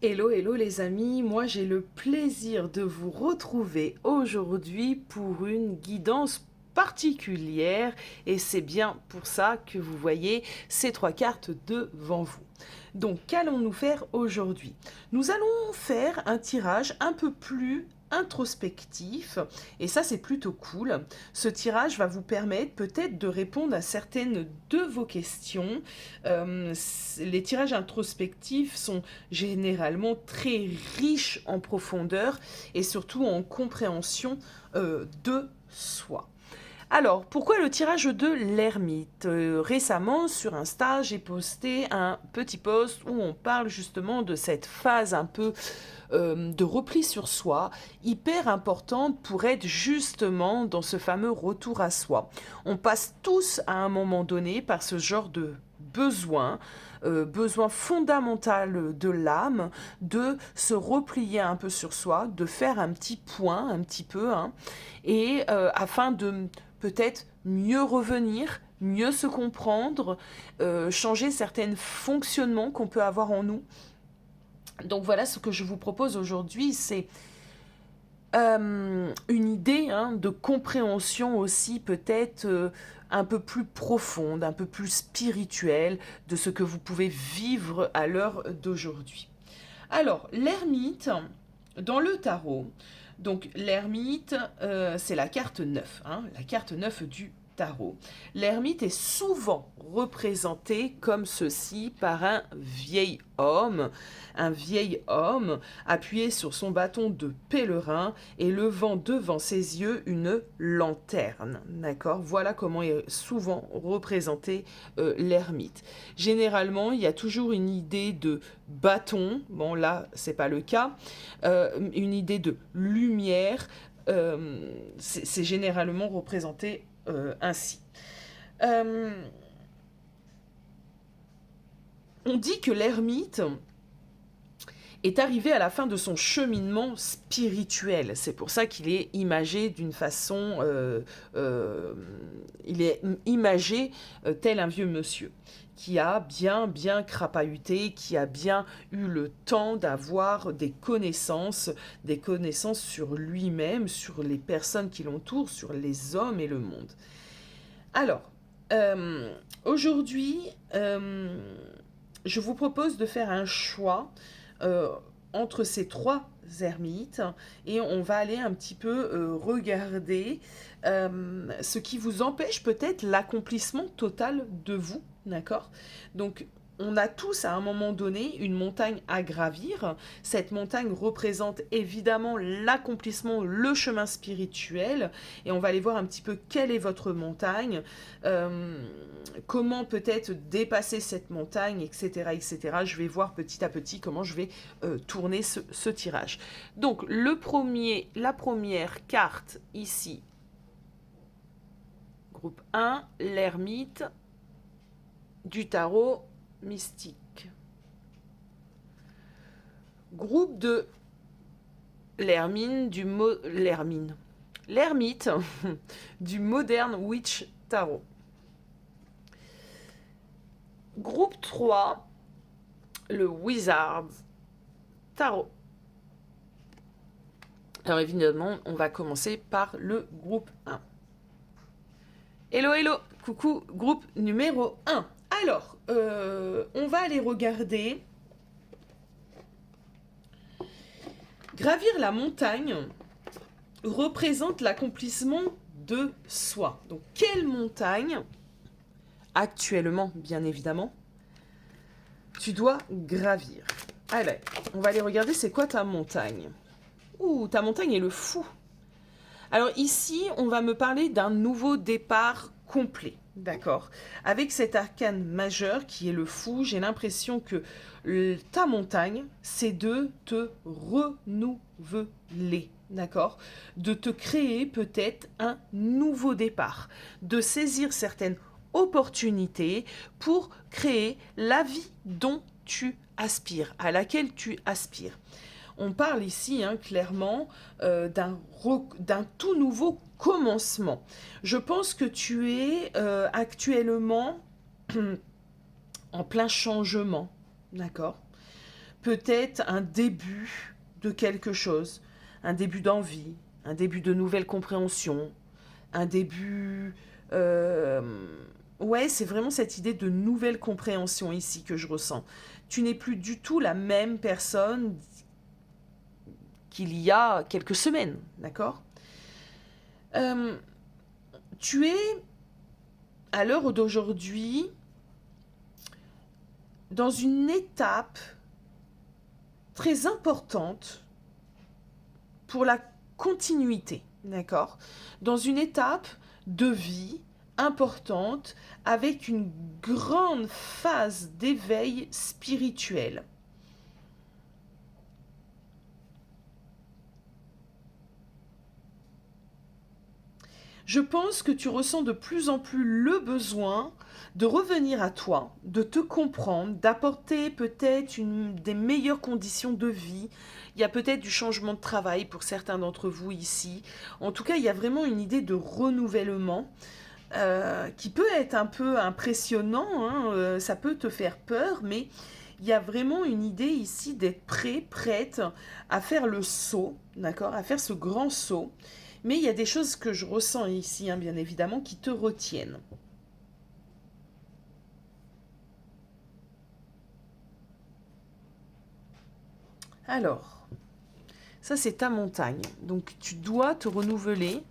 Hello, hello les amis, moi j'ai le plaisir de vous retrouver aujourd'hui pour une guidance particulière et c'est bien pour ça que vous voyez ces trois cartes devant vous. Donc qu'allons-nous faire aujourd'hui? Nous allons faire un tirage un peu plus introspectif et ça c'est plutôt cool. Ce tirage va vous permettre peut-être de répondre à certaines de vos questions. Les tirages introspectifs sont généralement très riches en profondeur et surtout en compréhension de soi. Alors, pourquoi le tirage de l'ermite? Récemment, sur Insta, j'ai posté un petit post où on parle justement de cette phase un peu de repli sur soi, hyper importante pour être justement dans ce fameux retour à soi. On passe tous à un moment donné par ce genre de besoin fondamental de l'âme, de se replier un peu sur soi, de faire un petit point, un petit peu, hein, et afin de peut-être mieux revenir, mieux se comprendre, changer certains fonctionnements qu'on peut avoir en nous. Donc voilà, ce que je vous propose aujourd'hui, c'est une idée de compréhension aussi peut-être un peu plus profonde, un peu plus spirituelle de ce que vous pouvez vivre à l'heure d'aujourd'hui. Alors, l'ermite, dans le tarot, donc l'ermite, c'est la carte 9, la carte 9 du tarot. L'ermite est souvent représenté comme ceci par un vieil homme appuyé sur son bâton de pèlerin et levant devant ses yeux une lanterne. D'accord? Voilà comment est souvent représenté l'ermite. Généralement, il y a toujours une idée de bâton, bon là c'est pas le cas, une idée de lumière, c'est généralement représenté ainsi. On dit que l'ermite est arrivé à la fin de son cheminement spirituel. C'est pour ça qu'il est imagé d'une façon... il est imagé tel un vieux monsieur qui a bien crapahuté, qui a bien eu le temps d'avoir des connaissances sur lui-même, sur les personnes qui l'entourent, sur les hommes et le monde. Alors, aujourd'hui, je vous propose de faire un choix euh, entre ces trois ermites et on va aller un petit peu regarder ce qui vous empêche peut-être l'accomplissement total de vous, d'accord? Donc, on a tous à un moment donné une montagne à gravir. Cette montagne représente évidemment l'accomplissement, le chemin spirituel. Et on va aller voir un petit peu quelle est votre montagne, comment peut-être dépasser cette montagne, etc., etc. Je vais voir petit à petit comment je vais tourner ce tirage. Donc, la première carte ici, groupe 1, l'ermite du tarot mystique. Groupe de l'ermite du Modern Witch Tarot. Groupe 3, le Wizard Tarot. Alors évidemment, on va commencer par le groupe 1. Hello, hello, coucou, groupe numéro 1. Alors, on va aller regarder. Gravir la montagne représente l'accomplissement de soi. Donc, quelle montagne, actuellement, bien évidemment, tu dois gravir? Allez, on va aller regarder c'est quoi ta montagne. Ouh, ta montagne est le fou. Alors ici, on va me parler d'un nouveau départ complet, d'accord? Avec cet arcane majeur qui est le fou, j'ai l'impression que ta montagne, c'est de te renouveler, d'accord? De te créer peut-être un nouveau départ, de saisir certaines opportunités pour créer la vie dont tu aspires, à laquelle tu aspires. On parle ici clairement d'un tout nouveau commencement. Je pense que tu es actuellement en plein changement, d'accord? peut-être un début de quelque chose, un début d'envie, un début de nouvelle compréhension, un début... Ouais, c'est vraiment cette idée de nouvelle compréhension ici que je ressens. Tu n'es plus du tout la même personne qu'il y a quelques semaines, d'accord? Euh, Tu es, à l'heure d'aujourd'hui, dans une étape très importante pour la continuité, d'accord? Dans une étape de vie importante avec une grande phase d'éveil spirituel. Je pense que tu ressens de plus en plus le besoin de revenir à toi, de te comprendre, d'apporter peut-être des meilleures conditions de vie. Il y a peut-être du changement de travail pour certains d'entre vous ici. En tout cas, il y a vraiment une idée de renouvellement qui peut être un peu impressionnant, hein, ça peut te faire peur, mais il y a vraiment une idée ici d'être prêt, prête à faire le saut, d'accord, à faire ce grand saut. Mais il y a des choses que je ressens ici, hein, bien évidemment, qui te retiennent. Alors, ça c'est ta montagne. Donc tu dois te renouveler,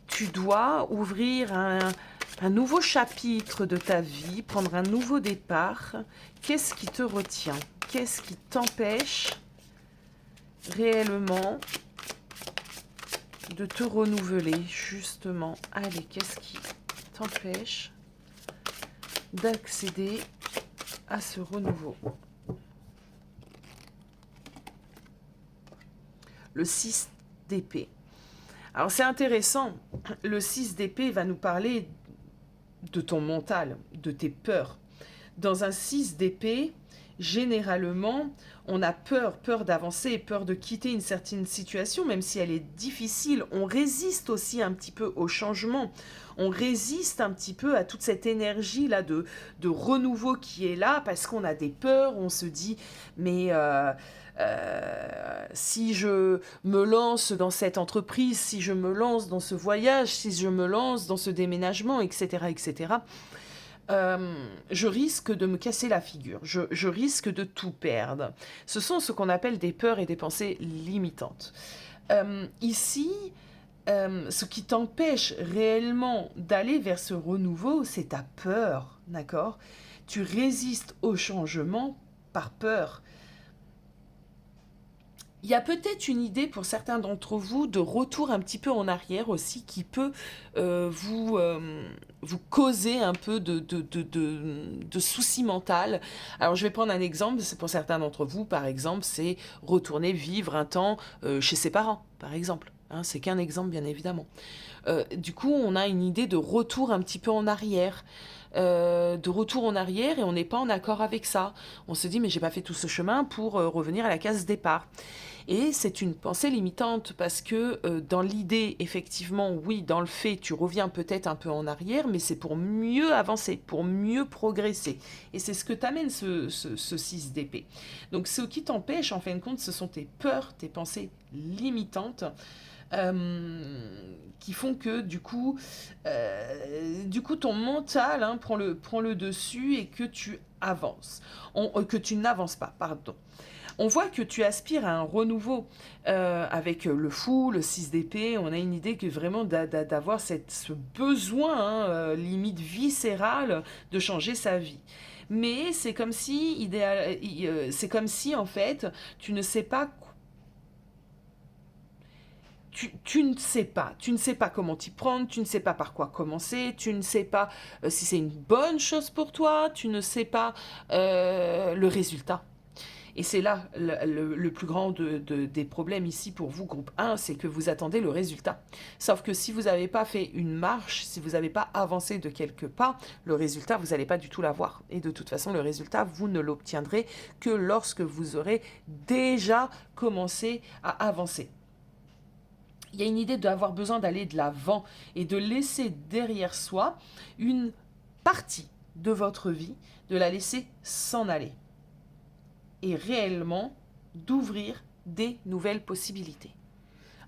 tu dois ouvrir un nouveau chapitre de ta vie, prendre un nouveau départ. Qu'est-ce qui te retient? Qu'est-ce qui t'empêche réellement de te renouveler, justement? Allez, qu'est-ce qui t'empêche d'accéder à ce renouveau? Le 6 d'épée. Alors c'est intéressant, le 6 d'épée va nous parler de ton mental, de tes peurs. Dans un 6 d'épée, généralement, on a peur d'avancer, peur de quitter une certaine situation, même si elle est difficile. On résiste aussi un petit peu au changement. On résiste un petit peu à toute cette énergie-là de renouveau qui est là, parce qu'on a des peurs, on se dit, mais... si je me lance dans cette entreprise, si je me lance dans ce voyage, si je me lance dans ce déménagement, etc., etc., je risque de me casser la figure, je risque de tout perdre. Ce sont ce qu'on appelle des peurs et des pensées limitantes. Ici, ce qui t'empêche réellement d'aller vers ce renouveau, c'est ta peur, d'accord? Tu résistes au changement par peur. Il y a peut-être une idée pour certains d'entre vous de retour un petit peu en arrière aussi qui peut vous causer un peu de soucis mentaux. Alors je vais prendre un exemple, c'est pour certains d'entre vous, par exemple, c'est retourner vivre un temps chez ses parents, par exemple. Hein, c'est qu'un exemple, bien évidemment. Du coup, on a une idée de retour un petit peu en arrière. De retour en arrière et on n'est pas en accord avec ça. On se dit mais j'ai pas fait tout ce chemin pour revenir à la case départ. Et c'est une pensée limitante parce que dans l'idée, effectivement, oui, dans le fait, tu reviens peut-être un peu en arrière, mais c'est pour mieux avancer, pour mieux progresser. Et c'est ce que t'amène ce 6 d'épée. Donc ce qui t'empêche, en fin de compte, ce sont tes peurs, tes pensées limitantes qui font que du coup ton mental hein, prend le dessus et que tu avances, que tu n'avances pas, pardon. On voit que tu aspires à un renouveau avec le fou, le 6 d'épée. On a une idée que vraiment d'avoir ce besoin limite viscéral de changer sa vie. Mais c'est comme si c'est comme si en fait tu ne sais pas tu ne sais pas comment t'y prendre, tu ne sais pas par quoi commencer, tu ne sais pas si c'est une bonne chose pour toi, tu ne sais pas le résultat. Et c'est là le plus grand des problèmes ici pour vous, groupe 1, c'est que vous attendez le résultat. Sauf que si vous n'avez pas fait une marche, si vous n'avez pas avancé de quelques pas, le résultat, vous n'allez pas du tout l'avoir. Et de toute façon, le résultat, vous ne l'obtiendrez que lorsque vous aurez déjà commencé à avancer. Il y a une idée d'avoir besoin d'aller de l'avant et de laisser derrière soi une partie de votre vie, de la laisser s'en aller. et réellement d'ouvrir des nouvelles possibilités.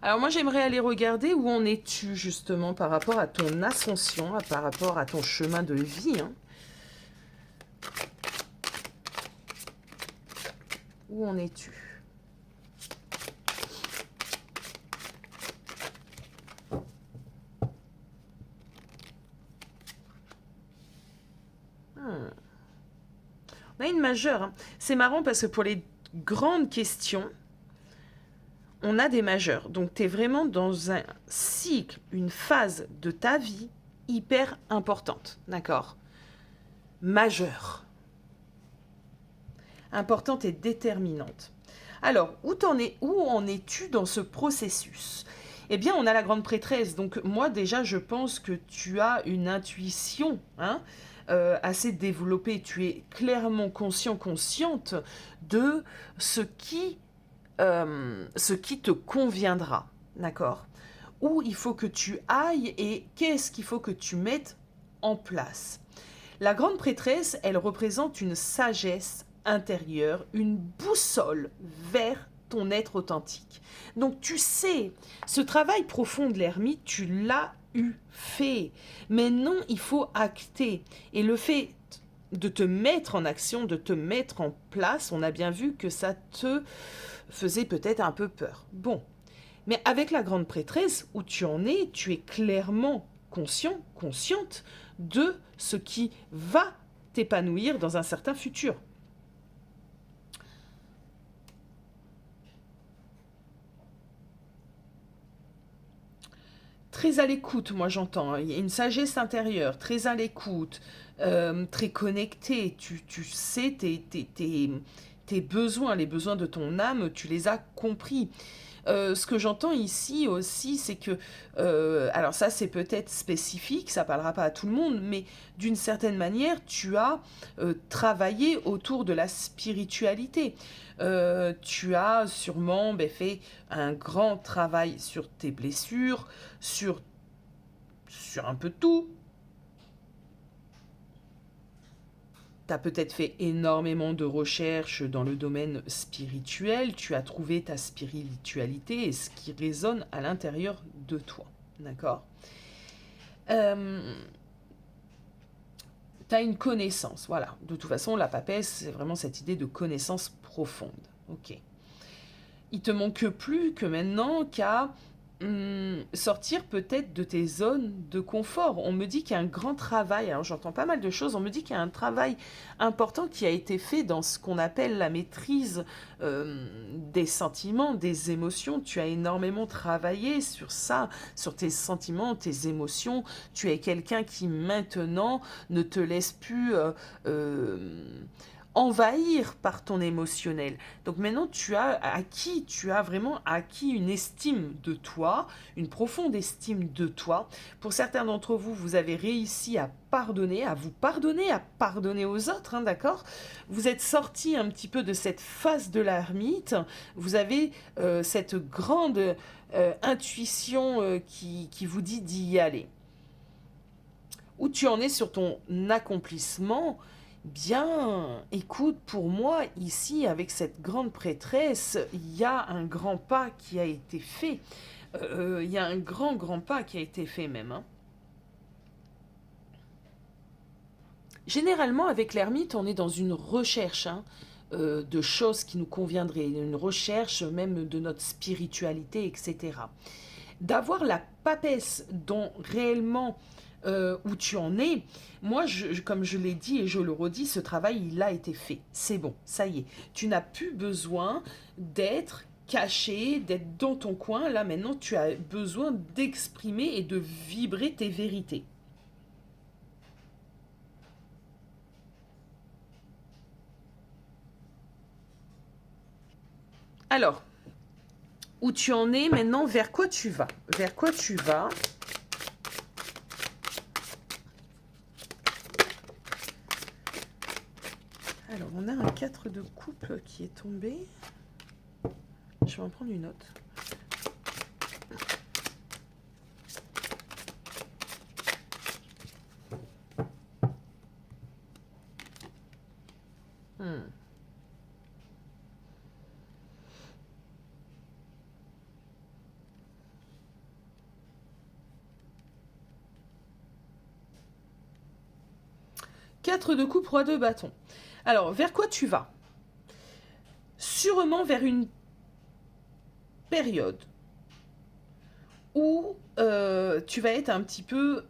Alors moi j'aimerais aller regarder où en es-tu justement par rapport à ton ascension, par rapport à ton chemin de vie. Hein. Où en es-tu? On a une majeure. Hein. C'est marrant parce que pour les grandes questions, on a des majeurs. Donc, tu es vraiment dans un cycle, une phase de ta vie hyper importante. D'accord? Majeure. Importante et déterminante. Alors, où en es-tu dans ce processus? Eh bien, on a la grande prêtresse. Donc, moi, déjà, je pense que tu as une intuition assez développée. Tu es clairement consciente de ce qui te conviendra, d'accord? Où il faut que tu ailles et qu'est-ce qu'il faut que tu mettes en place. La grande prêtresse, elle représente une sagesse intérieure, une boussole vers ton être authentique. Donc tu sais, ce travail profond de l'ermite, tu l'as eu fait. Maintenant, il faut acter. Et le fait de te mettre en action, de te mettre en place, on a bien vu que ça te faisait peut-être un peu peur. Bon, mais avec la grande prêtresse, où tu en es, tu es clairement consciente de ce qui va t'épanouir dans un certain futur. Très à l'écoute, moi j'entends. Il y a une sagesse intérieure, très à l'écoute, très connectée. Tu sais tes besoins, les besoins de ton âme, tu les as compris. Ce que j'entends ici aussi, c'est que, alors ça c'est peut-être spécifique, ça parlera pas à tout le monde, mais d'une certaine manière, tu as travaillé autour de la spiritualité. Tu as sûrement fait un grand travail sur tes blessures, sur, sur un peu tout. Tu as peut-être fait énormément de recherches dans le domaine spirituel, tu as trouvé ta spiritualité et ce qui résonne à l'intérieur de toi. D'accord Tu as une connaissance, voilà. De toute façon, la papesse, c'est vraiment cette idée de connaissance profonde. Ok. Il te manque plus que maintenant qu'à sortir peut-être de tes zones de confort. On me dit qu'il y a un grand travail, alors j'entends pas mal de choses, on me dit qu'il y a un travail important qui a été fait dans ce qu'on appelle la maîtrise des sentiments, des émotions. Tu as énormément travaillé sur ça, sur tes sentiments, tes émotions. Tu es quelqu'un qui maintenant ne te laisse plus envahir par ton émotionnel. Donc maintenant, tu as vraiment acquis une estime de toi, une profonde estime de toi. Pour certains d'entre vous, vous avez réussi à pardonner, à pardonner aux autres, hein, d'accord? Vous êtes sorti un petit peu de cette phase de l'ermite. Vous avez cette grande intuition qui vous dit d'y aller. Où tu en es sur ton accomplissement? Bien, écoute, pour moi, ici, avec cette grande prêtresse, il y a un grand pas qui a été fait. Il y a un grand pas qui a été fait même. Hein. Généralement, avec l'ermite, on est dans une recherche de choses qui nous conviendraient, une recherche même de notre spiritualité, etc. D'avoir la papesse dont réellement où tu en es, moi, comme je l'ai dit et je le redis, ce travail, il a été fait. C'est bon, ça y est. Tu n'as plus besoin d'être caché, d'être dans ton coin. Là, maintenant, tu as besoin d'exprimer et de vibrer tes vérités. Alors, où tu en es maintenant, vers quoi tu vas? Vers quoi tu vas? Alors, on a un 4 de coupe qui est tombé. Je vais en prendre une autre. 4 de coupe, roi de bâton. Alors, vers quoi tu vas? Sûrement vers une période où tu vas être un petit peu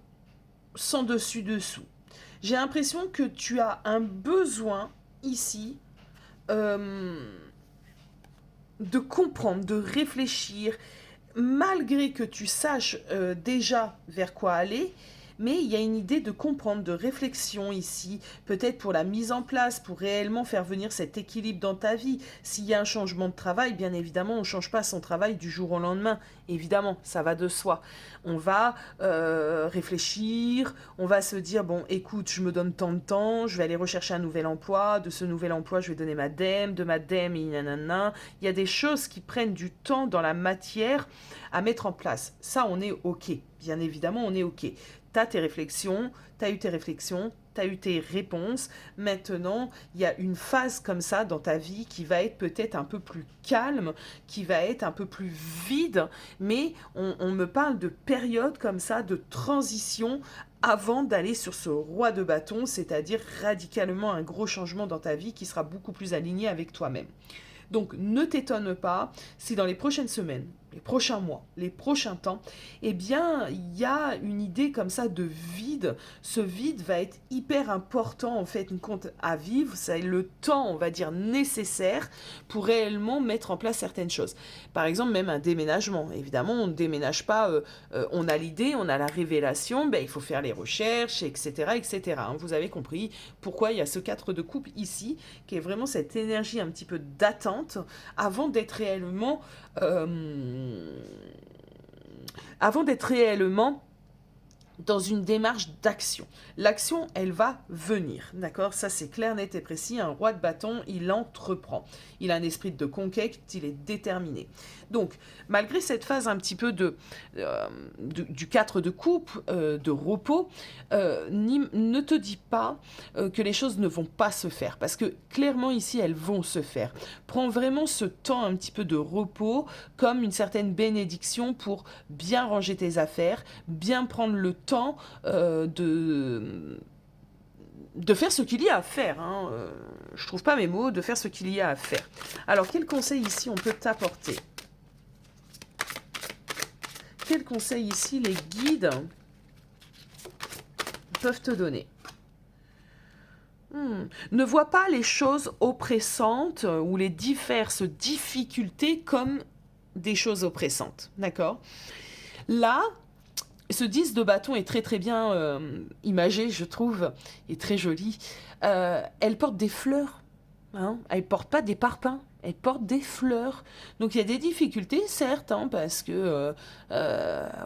sans dessus-dessous. J'ai l'impression que tu as un besoin ici de comprendre, de réfléchir, malgré que tu saches déjà vers quoi aller, mais il y a une idée de comprendre, de réflexion ici, peut-être pour la mise en place, pour réellement faire venir cet équilibre dans ta vie. S'il y a un changement de travail, bien évidemment, on ne change pas son travail du jour au lendemain. Évidemment, ça va de soi. On va réfléchir, on va se dire, bon, écoute, je me donne tant de temps, je vais aller rechercher un nouvel emploi, de ce nouvel emploi, je vais donner ma DEM, de ma DEM, et nanana. Il y a des choses qui prennent du temps dans la matière à mettre en place. Ça, on est OK. Bien évidemment, on est OK. T'as tes réflexions, t'as eu tes réflexions, t'as eu tes réponses. Maintenant, il y a une phase comme ça dans ta vie qui va être peut-être un peu plus calme, qui va être un peu plus vide, mais on me parle de période comme ça, de transition avant d'aller sur ce roi de bâton, c'est-à-dire radicalement un gros changement dans ta vie qui sera beaucoup plus aligné avec toi-même. Donc ne t'étonne pas si dans les prochaines semaines, les prochains mois, les prochains temps, eh bien, il y a une idée comme ça de vide. Ce vide va être hyper important, en fait, une compte à vivre. C'est le temps, on va dire, nécessaire pour réellement mettre en place certaines choses. Par exemple, même un déménagement. Évidemment, on ne déménage pas, on a l'idée, on a la révélation, ben, il faut faire les recherches, etc., etc. Hein. Vous avez compris pourquoi il y a ce 4 de coupe ici, qui est vraiment cette énergie un petit peu d'attente avant d'être réellement dans une démarche d'action. L'action, elle va venir, d'accord? Ça, c'est clair, net et précis. Un roi de bâton, il entreprend. Il a un esprit de conquête, il est déterminé. Donc, malgré cette phase un petit peu du 4 de coupe, de repos, ne te dis pas que les choses ne vont pas se faire. Parce que, clairement, ici, elles vont se faire. Prends vraiment ce temps un petit peu de repos comme une certaine bénédiction pour bien ranger tes affaires, bien prendre le temps de faire ce qu'il y a à faire. Hein. Je trouve pas mes mots, de faire ce qu'il y a à faire. Alors, quel conseil ici on peut t'apporter? Quel conseil ici les guides peuvent te donner? Ne vois pas les choses oppressantes ou les diverses difficultés comme des choses oppressantes. D'accord? Là, ce 10 de bâton est très très bien imagé, je trouve, et très joli. Elle porte des fleurs, hein. Elle porte pas des parpaings, elle porte des fleurs. Donc il y a des difficultés, certes, hein, parce que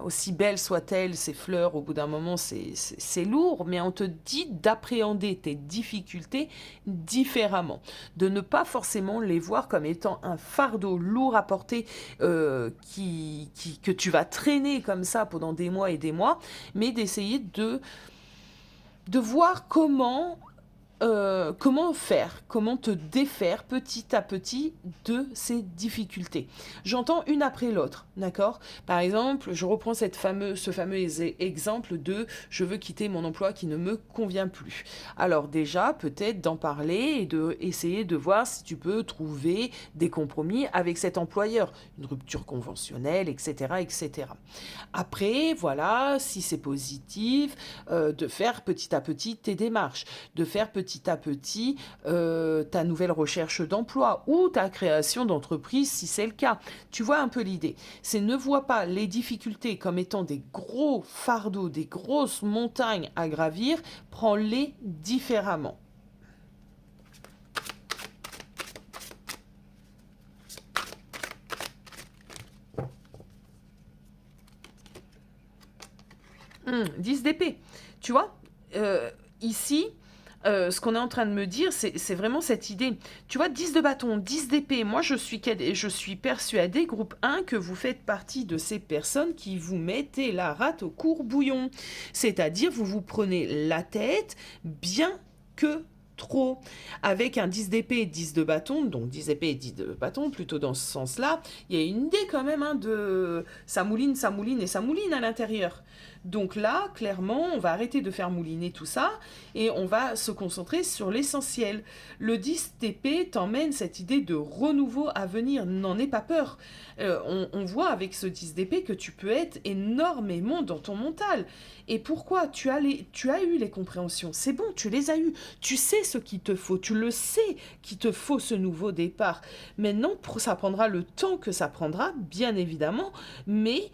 aussi belles soient-elles, ces fleurs, au bout d'un moment, c'est lourd, mais on te dit d'appréhender tes difficultés différemment, de ne pas forcément les voir comme étant un fardeau lourd à porter que tu vas traîner comme ça pendant des mois et des mois, mais d'essayer de voir comment faire, comment te défaire petit à petit de ces difficultés. J'entends une après l'autre, d'accord? Par exemple, je reprends ce fameux exemple de « je veux quitter mon emploi qui ne me convient plus ». Alors déjà, peut-être d'en parler et d'essayer de voir si tu peux trouver des compromis avec cet employeur, une rupture conventionnelle, etc., etc. Après, voilà, si c'est positif, de faire petit à petit tes démarches, de faire petit à petit ta nouvelle recherche d'emploi ou ta création d'entreprise si c'est le cas. Tu vois un peu l'idée. C'est ne vois pas les difficultés comme étant des gros fardeaux, des grosses montagnes à gravir, prends-les différemment. Mmh, 10 d'épée. Tu vois, ici, ce qu'on est en train de me dire, c'est vraiment cette idée. Tu vois, 10 de bâton, 10 d'épée. Moi, je suis persuadée, groupe 1, que vous faites partie de ces personnes qui vous mettez la rate au courbouillon. C'est-à-dire, vous vous prenez la tête bien que trop. Avec un 10 d'épée et 10 de bâton, donc 10 épées et 10 de bâton, plutôt dans ce sens-là, il y a une idée quand même de ça mouline et ça mouline à l'intérieur. Donc là, clairement, on va arrêter de faire mouliner tout ça et on va se concentrer sur l'essentiel. Le 10 d'épée t'emmène cette idée de renouveau à venir, n'en aie pas peur. On voit avec ce 10 d'épée que tu peux être énormément dans ton mental. Et pourquoi tu as eu les compréhensions, c'est bon, tu les as eues. Tu sais ce qu'il te faut, tu le sais qu'il te faut ce nouveau départ. Maintenant, ça prendra le temps que ça prendra, bien évidemment, mais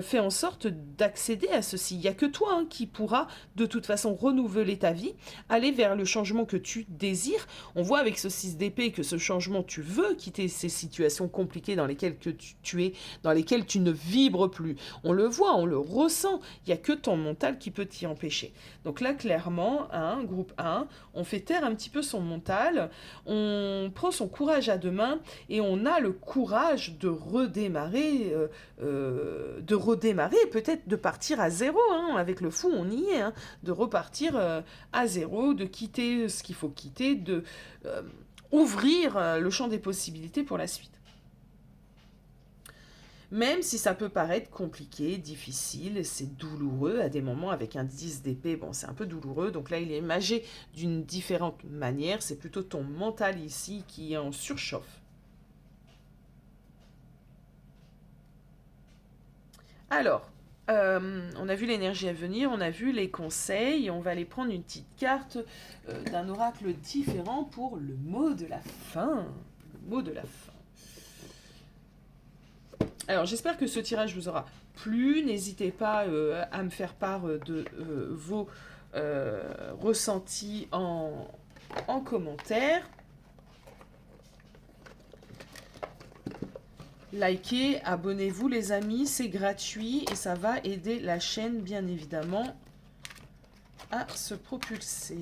fais en sorte d'accéder à ceci. Il n'y a que toi qui pourra de toute façon renouveler ta vie, aller vers le changement que tu désires. On voit avec ce 6 d'épée que ce changement, tu veux quitter ces situations compliquées dans lesquelles tu es, dans lesquelles tu ne vibres plus. On le voit, on le ressent. Il n'y a que ton mental qui peut t'y empêcher. Donc là, clairement, groupe 1, on fait taire un petit peu son mental, on prend son courage à deux mains et on a le courage de redémarrer, peut-être de partir à zéro, avec le fou, on y est, de repartir à zéro, de quitter ce qu'il faut quitter, de ouvrir le champ des possibilités pour la suite. Même si ça peut paraître compliqué, difficile, c'est douloureux à des moments avec un 10 d'épée, bon c'est un peu douloureux, donc là il est imagé d'une différente manière, c'est plutôt ton mental ici qui est en surchauffe. Alors, on a vu l'énergie à venir, on a vu les conseils, on va aller prendre une petite carte d'un oracle différent pour le mot de la fin. Le mot de la fin. Alors, j'espère que ce tirage vous aura plu. N'hésitez pas à me faire part de vos ressentis en commentaire. Likez, abonnez-vous les amis, c'est gratuit et ça va aider la chaîne bien évidemment à se propulser.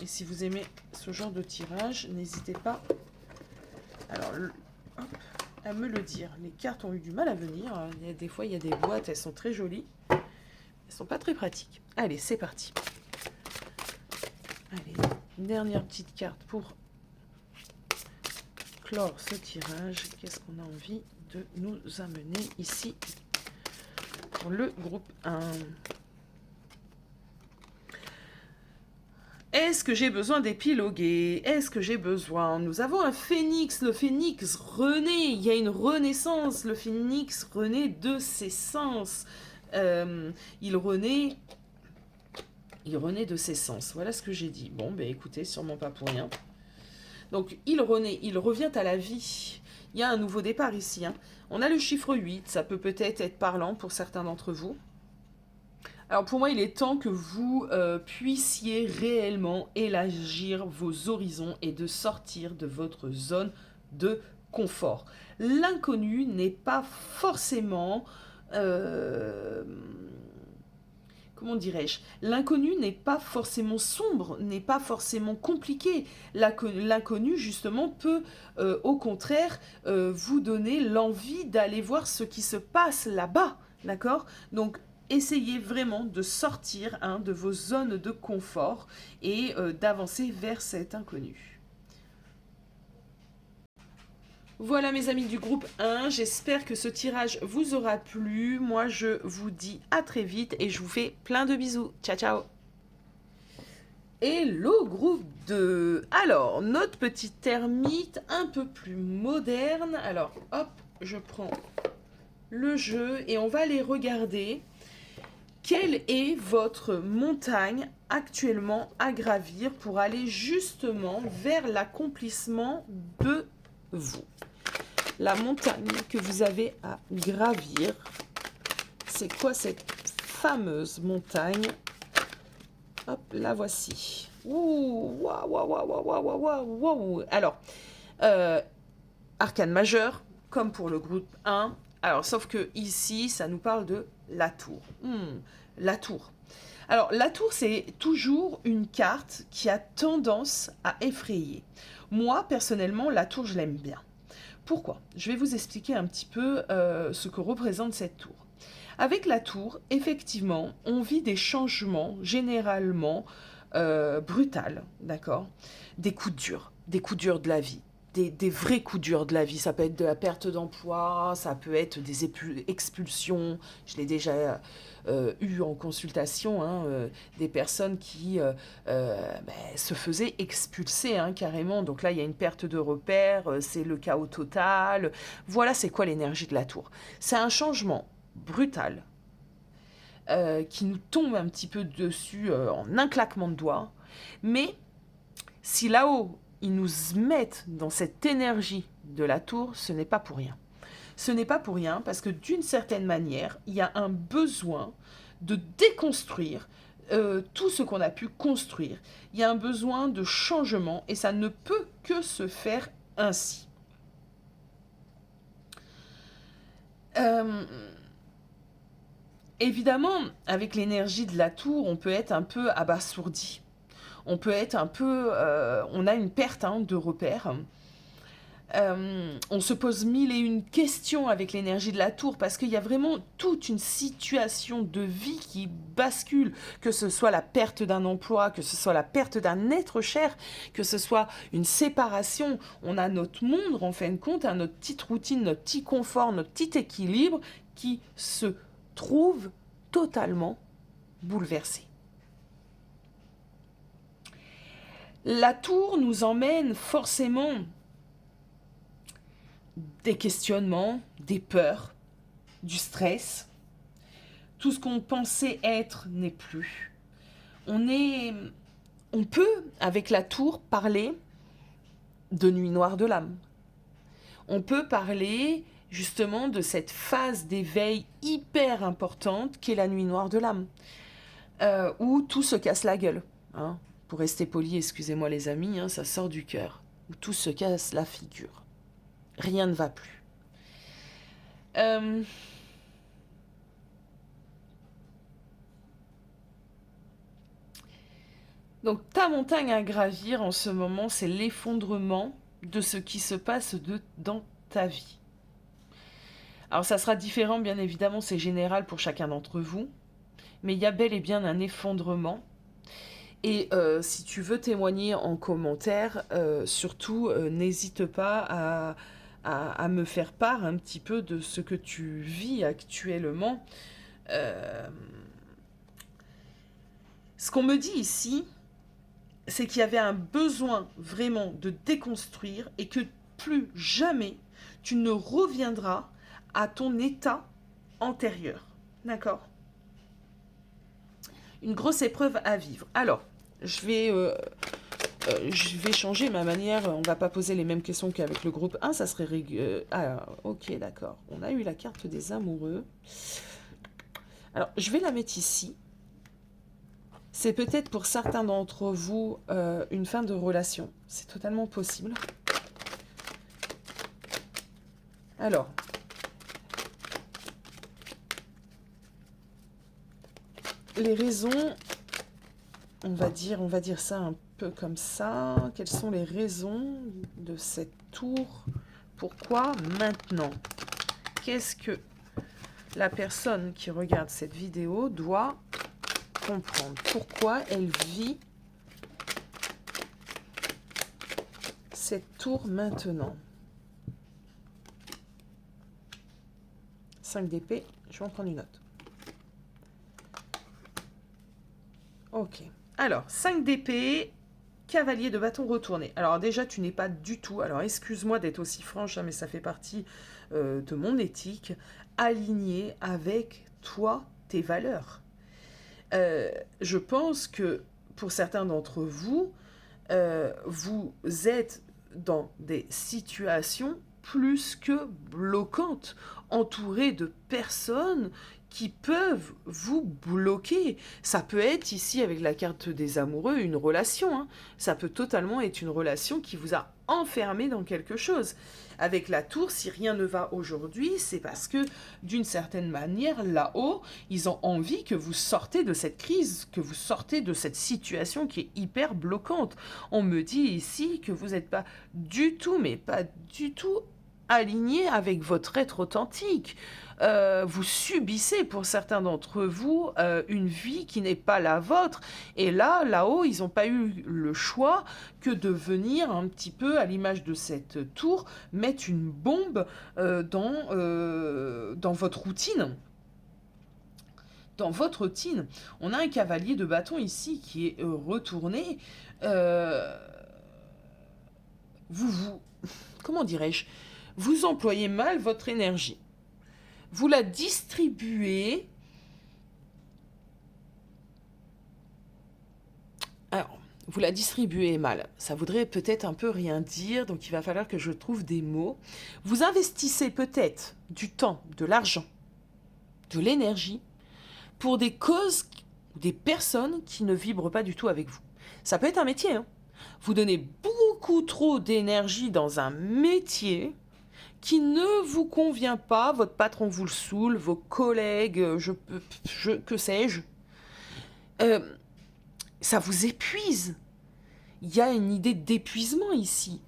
Et si vous aimez ce genre de tirage, n'hésitez pas à me le dire. Les cartes ont eu du mal à venir. Des fois, il y a des boîtes, elles sont très jolies. Elles sont pas très pratiques. Allez, c'est parti. Allez, une dernière petite carte pour clore ce tirage. Qu'est-ce qu'on a envie de nous amener ici pour le groupe 1? Est-ce que j'ai besoin d'épiloguer? Est-ce que j'ai besoin? Nous avons un phénix. Le phénix renaît. Il y a une renaissance. Le phénix renaît de ses sens. Il renaît de ses sens. Voilà ce que j'ai dit. Bon, ben écoutez, sûrement pas pour rien. Donc, il renaît. Il revient à la vie. Il y a un nouveau départ ici. On a le chiffre 8. Ça peut peut-être être parlant pour certains d'entre vous. Alors pour moi, il est temps que vous puissiez réellement élargir vos horizons et de sortir de votre zone de confort. L'inconnu n'est pas forcément... comment dirais-je? L'inconnu n'est pas forcément sombre, n'est pas forcément compliqué. L'inconnu, justement, peut, au contraire, vous donner l'envie d'aller voir ce qui se passe là-bas. D'accord? Donc, essayez vraiment de sortir de vos zones de confort et d'avancer vers cet inconnu. Voilà mes amis du groupe 1, j'espère que ce tirage vous aura plu. Moi je vous dis à très vite et je vous fais plein de bisous. Ciao ciao. Hello groupe 2. Alors, notre petite termite un peu plus moderne. Alors, hop, je prends le jeu et on va aller regarder. Quelle est votre montagne actuellement à gravir pour aller justement vers l'accomplissement de vous? La montagne que vous avez à gravir, c'est quoi cette fameuse montagne? Hop, la voici. Ouh, waouh, waouh, waouh, waouh, waouh, waouh. Alors, arcane majeur, comme pour le groupe 1. Alors, sauf que ici, ça nous parle de la tour. La tour. Alors, la tour, c'est toujours une carte qui a tendance à effrayer. Moi, personnellement, la tour, je l'aime bien. Pourquoi? Je vais vous expliquer un petit peu ce que représente cette tour. Avec la tour, effectivement, on vit des changements, généralement, brutales, d'accord? Des coups durs de la vie. Des vrais coups durs de la vie. Ça peut être de la perte d'emploi, ça peut être des expulsions. Je l'ai déjà eu en consultation, hein, des personnes qui se faisaient expulser, hein, carrément. Donc là, il y a une perte de repères, c'est le chaos total. Voilà, c'est quoi l'énergie de la tour. C'est un changement brutal qui nous tombe un petit peu dessus en un claquement de doigts. Mais si là-haut, ils nous mettent dans cette énergie de la tour, ce n'est pas pour rien. Ce n'est pas pour rien parce que d'une certaine manière, il y a un besoin de déconstruire tout ce qu'on a pu construire. Il y a un besoin de changement et ça ne peut que se faire ainsi. Évidemment, avec l'énergie de la tour, on peut être un peu abasourdi. On peut être un peu... on a une perte de repères. On se pose mille et une questions avec l'énergie de la tour parce qu'il y a vraiment toute une situation de vie qui bascule, que ce soit la perte d'un emploi, que ce soit la perte d'un être cher, que ce soit une séparation. On a notre monde, en fin de compte, hein, notre petite routine, notre petit confort, notre petit équilibre qui se trouve totalement bouleversé. La tour nous emmène forcément des questionnements, des peurs, du stress. Tout ce qu'on pensait être n'est plus. On peut, avec la tour, parler de nuit noire de l'âme. On peut parler justement de cette phase d'éveil hyper importante qu'est la nuit noire de l'âme, où tout se casse la gueule. Hein. Pour rester poli, excusez-moi les amis, hein, ça sort du cœur, où tout se casse la figure. Rien ne va plus. Donc ta montagne à gravir en ce moment, c'est l'effondrement de ce qui se passe dans ta vie. Alors ça sera différent, bien évidemment, c'est général pour chacun d'entre vous, mais il y a bel et bien un effondrement. Et si tu veux témoigner en commentaire, surtout n'hésite pas à me faire part un petit peu de ce que tu vis actuellement. Ce qu'on me dit ici, c'est qu'il y avait un besoin vraiment de déconstruire et que plus jamais tu ne reviendras à ton état antérieur. D'accord ? Une grosse épreuve à vivre. Alors, je vais changer ma manière. On ne va pas poser les mêmes questions qu'avec le groupe 1. Ça serait... ok, d'accord. On a eu la carte des amoureux. Alors, je vais la mettre ici. C'est peut-être pour certains d'entre vous une fin de relation. C'est totalement possible. Alors... les raisons, on va dire ça un peu comme ça. Quelles sont les raisons de cette tour? Pourquoi maintenant? Qu'est-ce que la personne qui regarde cette vidéo doit comprendre? Pourquoi elle vit cette tour maintenant? 5 d'épée, je vais en prendre une note. Ok. Alors, 5 d'épée, cavalier de bâton retourné. Alors déjà, tu n'es pas du tout, alors excuse-moi d'être aussi franche, hein, mais ça fait partie de mon éthique, aligné avec toi, tes valeurs. Je pense que pour certains d'entre vous, vous êtes dans des situations plus que bloquantes, entourées de personnes qui peuvent vous bloquer. Ça peut être ici avec la carte des amoureux une relation. Hein. Ça peut totalement être une relation qui vous a enfermé dans quelque chose. Avec la tour, si rien ne va aujourd'hui, c'est parce que d'une certaine manière, là-haut, ils ont envie que vous sortez de cette crise, que vous sortez de cette situation qui est hyper bloquante. On me dit ici que vous n'êtes pas du tout, mais pas du tout aligné avec votre être authentique. Vous subissez, pour certains d'entre vous, une vie qui n'est pas la vôtre. Et là-haut, ils n'ont pas eu le choix que de venir un petit peu, à l'image de cette tour, mettre une bombe dans votre routine. Dans votre routine. On a un cavalier de bâton ici qui est retourné. Euh, comment dirais-je, vous employez mal votre énergie. Vous la distribuez. Alors, vous la distribuez mal. Ça voudrait peut-être un peu rien dire, donc il va falloir que je trouve des mots. Vous investissez peut-être du temps, de l'argent, de l'énergie pour des causes, des personnes qui ne vibrent pas du tout avec vous. Ça peut être un métier, hein. Vous donnez beaucoup trop d'énergie dans un métier qui ne vous convient pas, votre patron vous le saoule, vos collègues, que sais-je, euh, ça vous épuise. Il y a une idée d'épuisement ici.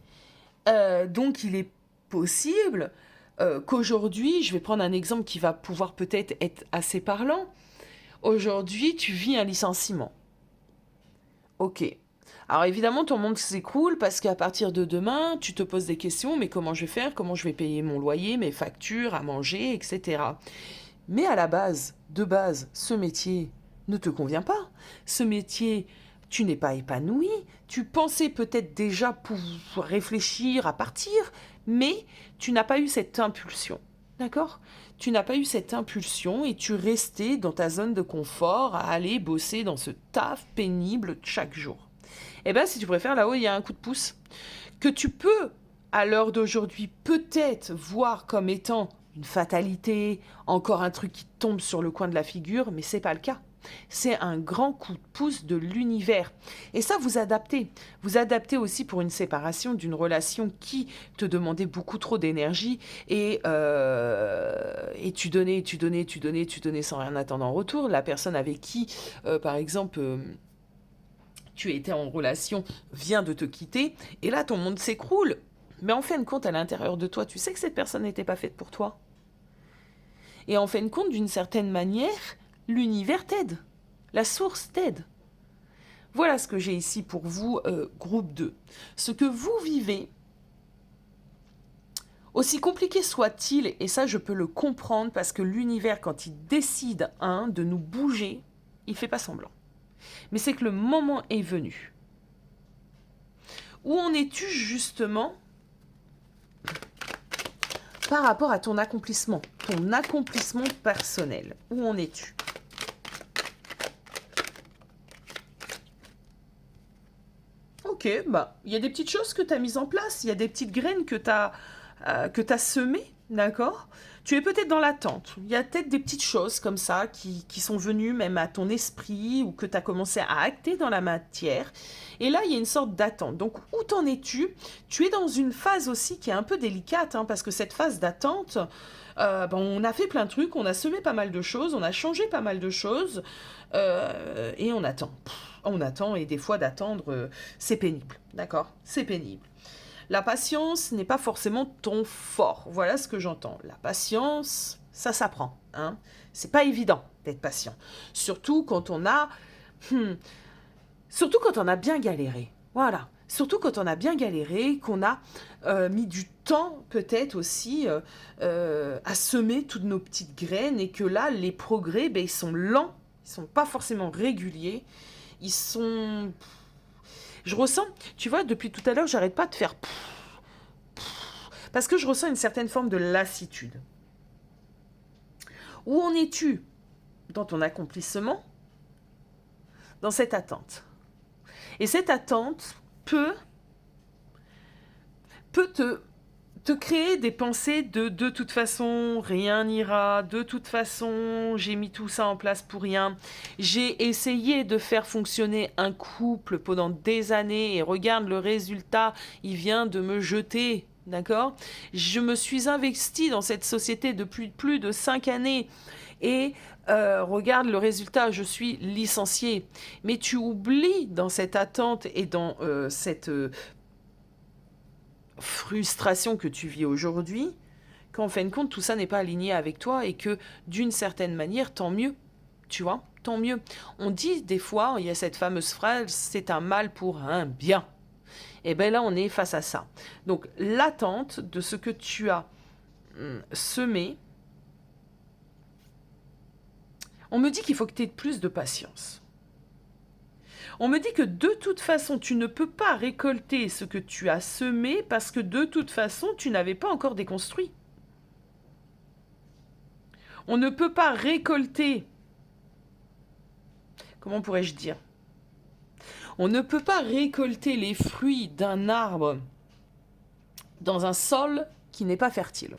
Donc il est possible qu'aujourd'hui, je vais prendre un exemple qui va pouvoir peut-être être assez parlant. Aujourd'hui, tu vis un licenciement. Ok. Alors évidemment, ton monde s'écroule parce qu'à partir de demain, tu te poses des questions, mais comment je vais faire, comment je vais payer mon loyer, mes factures, à manger, etc. Mais à la base, de base, ce métier ne te convient pas. Ce métier, tu n'es pas épanoui. Tu pensais peut-être déjà pouvoir réfléchir à partir, mais tu n'as pas eu cette impulsion. D'accord? Tu n'as pas eu cette impulsion et tu restais dans ta zone de confort à aller bosser dans ce taf pénible chaque jour. Eh bien, si tu préfères, là-haut, il y a un coup de pouce que tu peux, à l'heure d'aujourd'hui, peut-être voir comme étant une fatalité, encore un truc qui tombe sur le coin de la figure, mais c'est pas le cas. C'est un grand coup de pouce de l'univers. Et ça, vous adaptez. Vous adaptez aussi pour une séparation d'une relation qui te demandait beaucoup trop d'énergie et tu donnais sans rien attendre en retour. La personne avec qui, par exemple, tu étais en relation vient de te quitter et là, ton monde s'écroule. Mais en fin de compte, à l'intérieur de toi, tu sais que cette personne n'était pas faite pour toi. Et en fin de compte, d'une certaine manière, l'univers t'aide. La source t'aide. Voilà ce que j'ai ici pour vous, groupe 2. Ce que vous vivez, aussi compliqué soit-il, et ça je peux le comprendre parce que l'univers, quand il décide de nous bouger, il ne fait pas semblant. Mais c'est que le moment est venu. Où en es-tu justement par rapport à ton accomplissement personnel? Où en es-tu? Ok, bah, il y a des petites choses que tu as mises en place, il y a des petites graines que tu as semées, d'accord? Tu es peut-être dans l'attente. Il y a peut-être des petites choses comme ça qui sont venues même à ton esprit ou que tu as commencé à acter dans la matière. Et là, il y a une sorte d'attente. Donc, où t'en es-tu? Tu es dans une phase aussi qui est un peu délicate, hein, parce que cette phase d'attente, on a fait plein de trucs, on a semé pas mal de choses, on a changé pas mal de choses, et on attend. On attend, et des fois d'attendre, c'est pénible, d'accord? C'est pénible. La patience n'est pas forcément ton fort. Voilà ce que j'entends. La patience, ça s'apprend, hein. C'est pas évident d'être patient. Surtout quand on a... surtout quand on a bien galéré. Voilà. Surtout quand on a bien galéré, qu'on a mis du temps peut-être aussi à semer toutes nos petites graines et que là, les progrès, ils sont lents, ils sont pas forcément réguliers, ils sont... Je ressens, tu vois, depuis tout à l'heure, j'arrête pas de faire... Parce que je ressens une certaine forme de lassitude. Où en es-tu dans ton accomplissement? Dans cette attente. Et cette attente peut te créer des pensées de toute façon, rien n'ira, de toute façon, j'ai mis tout ça en place pour rien. J'ai essayé de faire fonctionner un couple pendant des années et regarde le résultat, il vient de me jeter, d'accord? Je me suis investie dans cette société depuis plus de 5 années et regarde le résultat, je suis licenciée. Mais tu oublies dans cette attente et dans cette frustration que tu vis aujourd'hui, qu'en fin de compte, tout ça n'est pas aligné avec toi et que d'une certaine manière, tant mieux, tu vois, tant mieux. On dit des fois, il y a cette fameuse phrase, c'est un mal pour un bien. Et bien là, on est face à ça. Donc, l'attente de ce que tu as semé, on me dit qu'il faut que tu aies plus de patience. On me dit que de toute façon, tu ne peux pas récolter ce que tu as semé parce que de toute façon, tu n'avais pas encore déconstruit. On ne peut pas récolter, comment pourrais-je dire? On ne peut pas récolter les fruits d'un arbre dans un sol qui n'est pas fertile.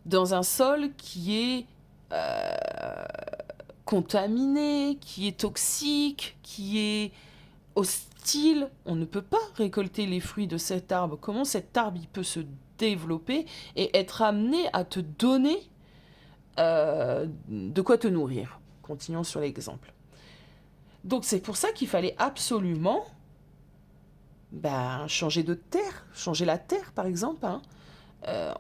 Dans un sol qui est contaminé, qui est toxique, qui est hostile. On ne peut pas récolter les fruits de cet arbre. Comment cet arbre il peut se développer et être amené à te donner de quoi te nourrir? Continuons sur l'exemple. Donc c'est pour ça qu'il fallait absolument changer de terre, changer la terre par exemple, hein.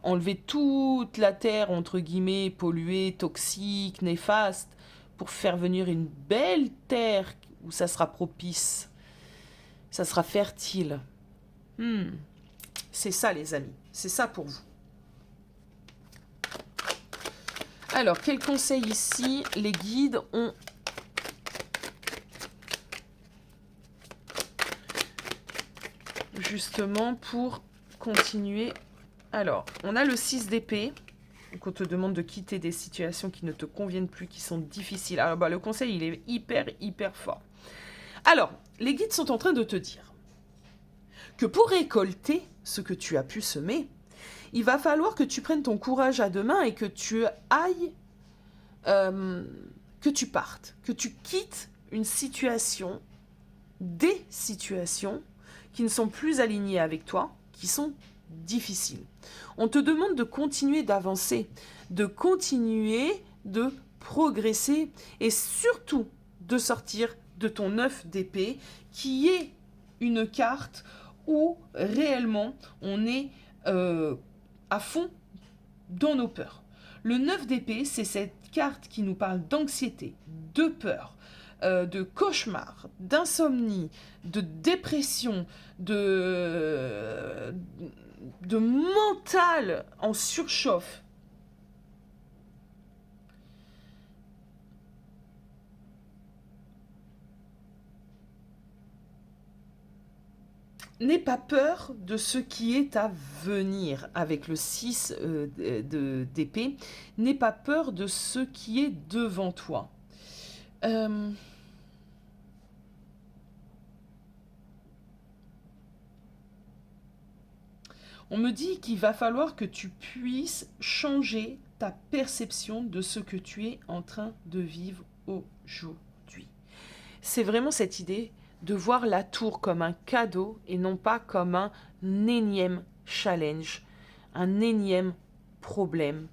Enlever toute la terre entre guillemets polluée, toxique, néfaste, pour faire venir une belle terre où ça sera propice, ça sera fertile. C'est ça les amis, c'est ça pour vous. Alors, quel conseil ici les guides ont justement pour continuer. Alors, on a le 6 d'épée. Donc on te demande de quitter des situations qui ne te conviennent plus, qui sont difficiles. Alors, le conseil, il est hyper fort. Alors, les guides sont en train de te dire que pour récolter ce que tu as pu semer, il va falloir que tu prennes ton courage à deux mains et que tu ailles, que tu partes, que tu quittes une situation, des situations qui ne sont plus alignées avec toi, qui sont difficiles. On te demande de continuer d'avancer, de continuer de progresser et surtout de sortir de ton 9 d'épée qui est une carte où réellement on est à fond dans nos peurs. Le 9 d'épée, c'est cette carte qui nous parle d'anxiété, de peur, de cauchemar, d'insomnie, de dépression, de mental en surchauffe. N'aie pas peur de ce qui est à venir avec le 6 d'épée. N'aie pas peur de ce qui est devant toi. On me dit qu'il va falloir que tu puisses changer ta perception de ce que tu es en train de vivre aujourd'hui. C'est vraiment cette idée de voir la tour comme un cadeau et non pas comme un énième challenge, un énième problème.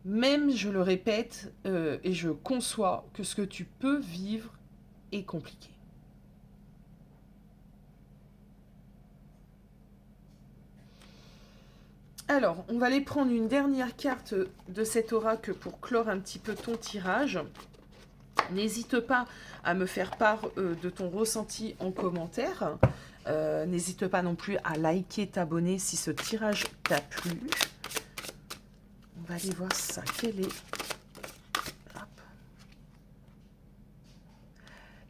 Même, je le répète, et je conçois que ce que tu peux vivre est compliqué. Alors, on va aller prendre une dernière carte de cet oracle pour clore un petit peu ton tirage. N'hésite pas à me faire part de ton ressenti en commentaire. N'hésite pas non plus à liker, t'abonner si ce tirage t'a plu. On va aller voir ça. Quel est... Hop.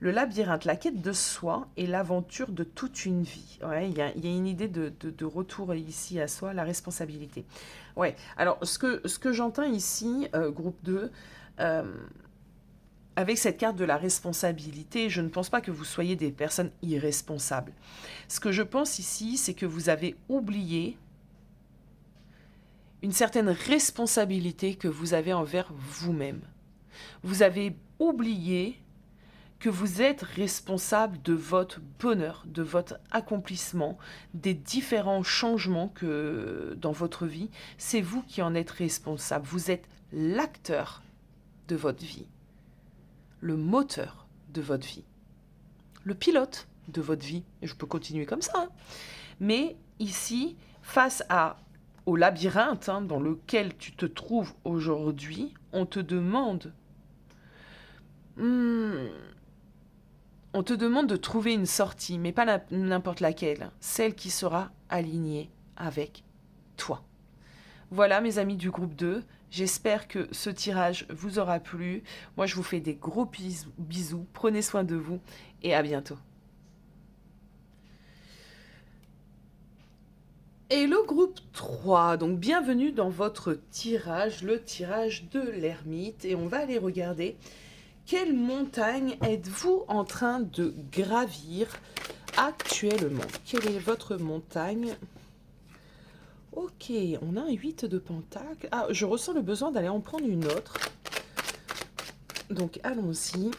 Le labyrinthe, la quête de soi et l'aventure de toute une vie. Ouais, il y a une idée de retour ici à soi, la responsabilité. Ouais, alors ce que j'entends ici, groupe 2, avec cette carte de la responsabilité, je ne pense pas que vous soyez des personnes irresponsables. Ce que je pense ici, c'est que vous avez oublié une certaine responsabilité que vous avez envers vous-même. Vous avez oublié que vous êtes responsable de votre bonheur, de votre accomplissement, des différents changements que dans votre vie. C'est vous qui en êtes responsable. Vous êtes l'acteur de votre vie, le moteur de votre vie, le pilote de votre vie. Et je peux continuer comme ça, hein. Mais ici, face au labyrinthe dans lequel tu te trouves aujourd'hui, on te demande... on te demande de trouver une sortie, mais pas n'importe laquelle, celle qui sera alignée avec toi. Voilà mes amis du groupe 2, j'espère que ce tirage vous aura plu. Moi je vous fais des gros bisous, prenez soin de vous et à bientôt. Et le groupe 3, donc bienvenue dans votre tirage, le tirage de l'ermite. Et on va aller regarder quelle montagne êtes-vous en train de gravir actuellement. Quelle est votre montagne? Ok, on a un 8 de pentacle. Ah, je ressens le besoin d'aller en prendre une autre. Donc allons-y.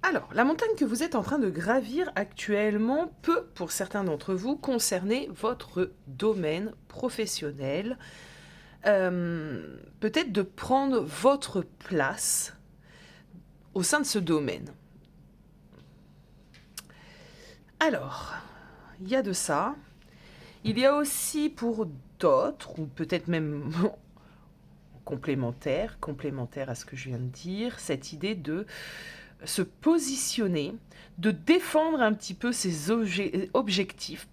Alors, la montagne que vous êtes en train de gravir actuellement peut, pour certains d'entre vous, concerner votre domaine professionnel. Peut-être de prendre votre place au sein de ce domaine. Alors, il y a de ça. Il y a aussi pour d'autres, ou peut-être même complémentaire à ce que je viens de dire, cette idée de se positionner, de défendre un petit peu ses objectifs,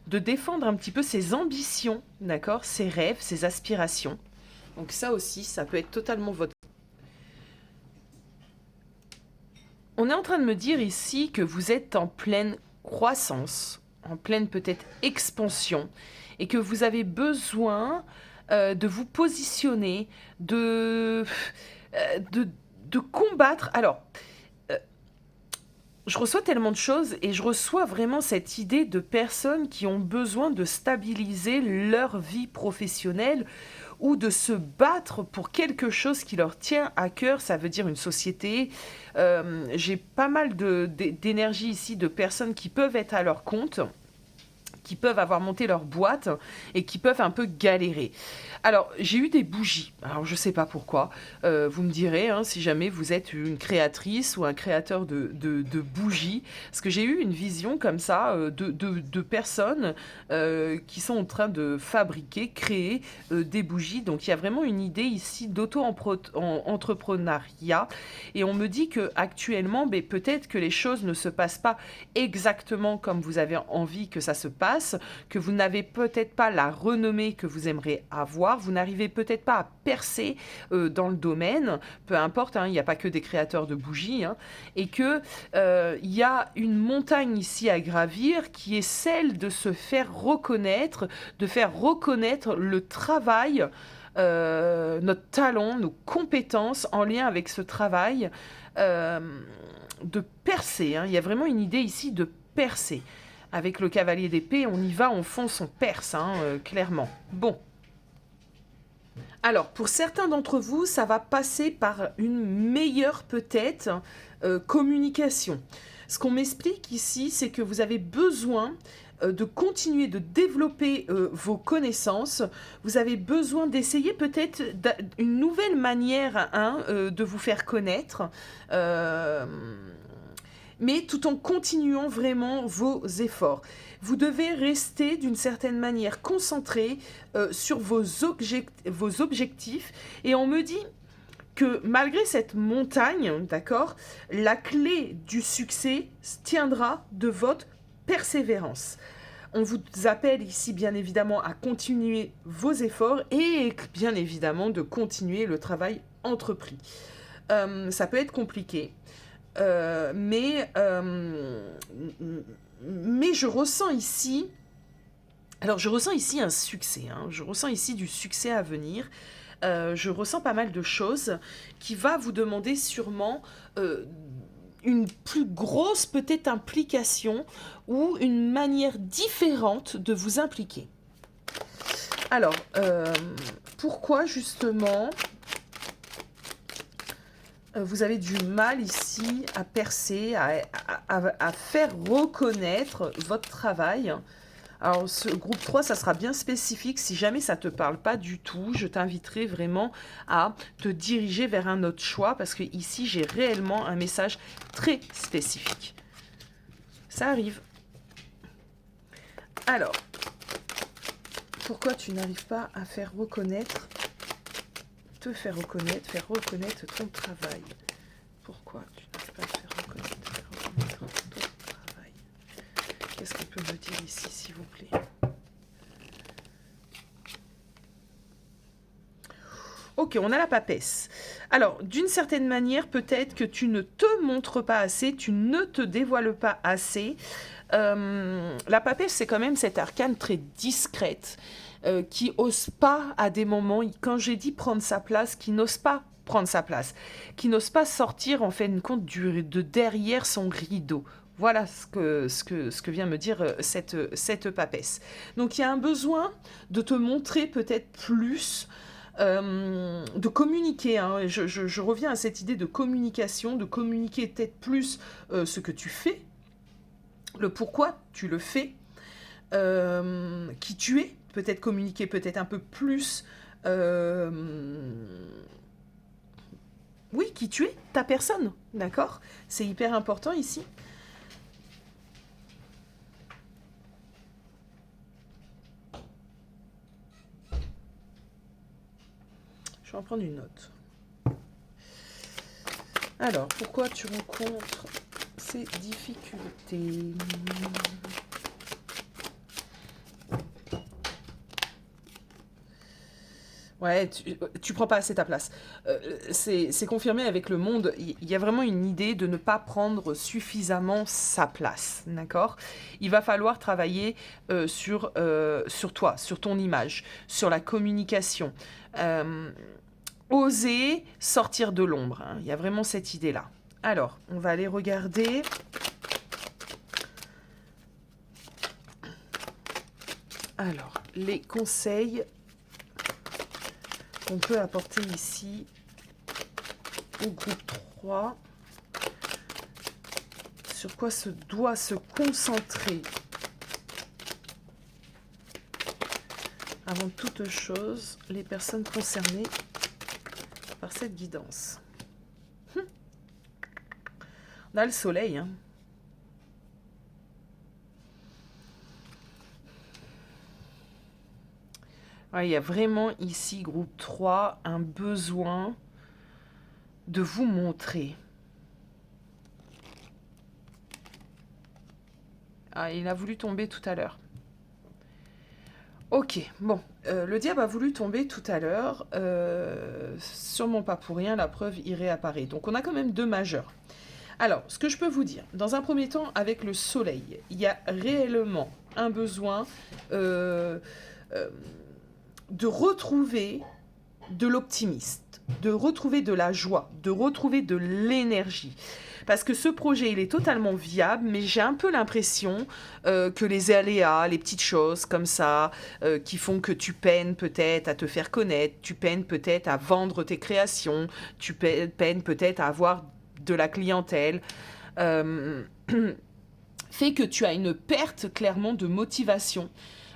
de défendre un petit peu ses ambitions, d'accord, ses rêves, ses aspirations. Donc ça aussi, ça peut être totalement votre... On est en train de me dire ici que vous êtes en pleine croissance, en pleine peut-être expansion, et que vous avez besoin de vous positionner, de combattre. Alors, je reçois tellement de choses et je reçois vraiment cette idée de personnes qui ont besoin de stabiliser leur vie professionnelle ou de se battre pour quelque chose qui leur tient à cœur, ça veut dire une société. J'ai pas mal d'énergie ici de personnes qui peuvent être à leur compte, qui peuvent avoir monté leur boîte et qui peuvent un peu galérer. Alors, j'ai eu des bougies. Alors, je ne sais pas pourquoi. Vous me direz si jamais vous êtes une créatrice ou un créateur de bougies. Parce que j'ai eu une vision comme ça de personnes qui sont en train de fabriquer, créer des bougies. Donc, il y a vraiment une idée ici d'auto-entrepreneuriat. Et on me dit qu'actuellement, peut-être que les choses ne se passent pas exactement comme vous avez envie que ça se passe, que vous n'avez peut-être pas la renommée que vous aimeriez avoir. Vous n'arrivez peut-être pas à percer dans le domaine, peu importe, il n'y a pas que des créateurs de bougies, et qu'il y a une montagne ici à gravir qui est celle de se faire reconnaître, de faire reconnaître le travail, notre talent, nos compétences en lien avec ce travail, de percer. Il y a vraiment une idée ici de percer. Avec le cavalier d'épée, on y va, on fonce, on perce, clairement. Bon. Alors, pour certains d'entre vous, ça va passer par une meilleure, peut-être, communication. Ce qu'on m'explique ici, c'est que vous avez besoin de continuer de développer vos connaissances. Vous avez besoin d'essayer peut-être une nouvelle manière de vous faire connaître. Mais tout en continuant vraiment vos efforts. Vous devez rester d'une certaine manière concentré sur vos objectifs. Et on me dit que malgré cette montagne, d'accord, la clé du succès tiendra de votre persévérance. On vous appelle ici bien évidemment à continuer vos efforts et bien évidemment de continuer le travail entrepris. Ça peut être compliqué. Mais je ressens ici, je ressens ici un succès, je ressens ici du succès à venir, je ressens pas mal de choses qui va vous demander sûrement une plus grosse peut-être implication ou une manière différente de vous impliquer. Alors, pourquoi justement vous avez du mal ici à percer, à faire reconnaître votre travail. Alors, ce groupe 3, ça sera bien spécifique. Si jamais ça ne te parle pas du tout, je t'inviterai vraiment à te diriger vers un autre choix parce que ici, j'ai réellement un message très spécifique. Ça arrive. Alors, pourquoi tu n'arrives pas à faire reconnaître ton travail? Pourquoi tu n'arrives pas à faire reconnaître ton travail? Qu'est-ce qu'on peut me dire ici, s'il vous plaît? Ok, on a la papesse. Alors, d'une certaine manière, peut-être que tu ne te montres pas assez, tu ne te dévoiles pas assez. La papesse, c'est quand même cette arcane très discrète, qui ose pas à des moments, quand j'ai dit prendre sa place, qui n'ose pas prendre sa place, qui n'ose pas sortir en fin de compte de derrière son rideau. Voilà ce que vient me dire cette papesse. Donc il y a un besoin de te montrer peut-être plus, de communiquer. Hein. Je reviens à cette idée de communication, de communiquer peut-être plus ce que tu fais, le pourquoi tu le fais, qui tu es, peut-être communiquer peut-être un peu plus, oui, qui tu es, ta personne, d'accord? C'est hyper important ici. Je vais en prendre une note. Alors, pourquoi tu rencontres ces difficultés? Ouais, tu prends pas assez ta place. C'est confirmé avec le monde. Il y a vraiment une idée de ne pas prendre suffisamment sa place, d'accord? Il va falloir travailler sur toi, sur ton image, sur la communication. Oser sortir de l'ombre. Hein. Il y a vraiment cette idée-là. Alors, on va aller regarder. Alors, les conseils qu'on peut apporter ici au groupe 3. Sur quoi se doit se concentrer avant toute chose les personnes concernées par cette guidance. On a le soleil, hein. Ouais, il y a vraiment ici, groupe 3, un besoin de vous montrer. Ah, il a voulu tomber tout à l'heure. Ok, bon, le diable a voulu tomber tout à l'heure, sûrement pas pour rien, la preuve y réapparaît. Donc on a quand même deux majeurs. Alors, ce que je peux vous dire, dans un premier temps, avec le soleil, il y a réellement un besoin de retrouver de l'optimiste, de retrouver de la joie, de retrouver de l'énergie. Parce que ce projet, il est totalement viable, mais j'ai un peu l'impression que les aléas, les petites choses comme ça, qui font que tu peines peut-être à te faire connaître, tu peines peut-être à vendre tes créations, tu peines peut-être à avoir de la clientèle, fait que tu as une perte clairement de motivation,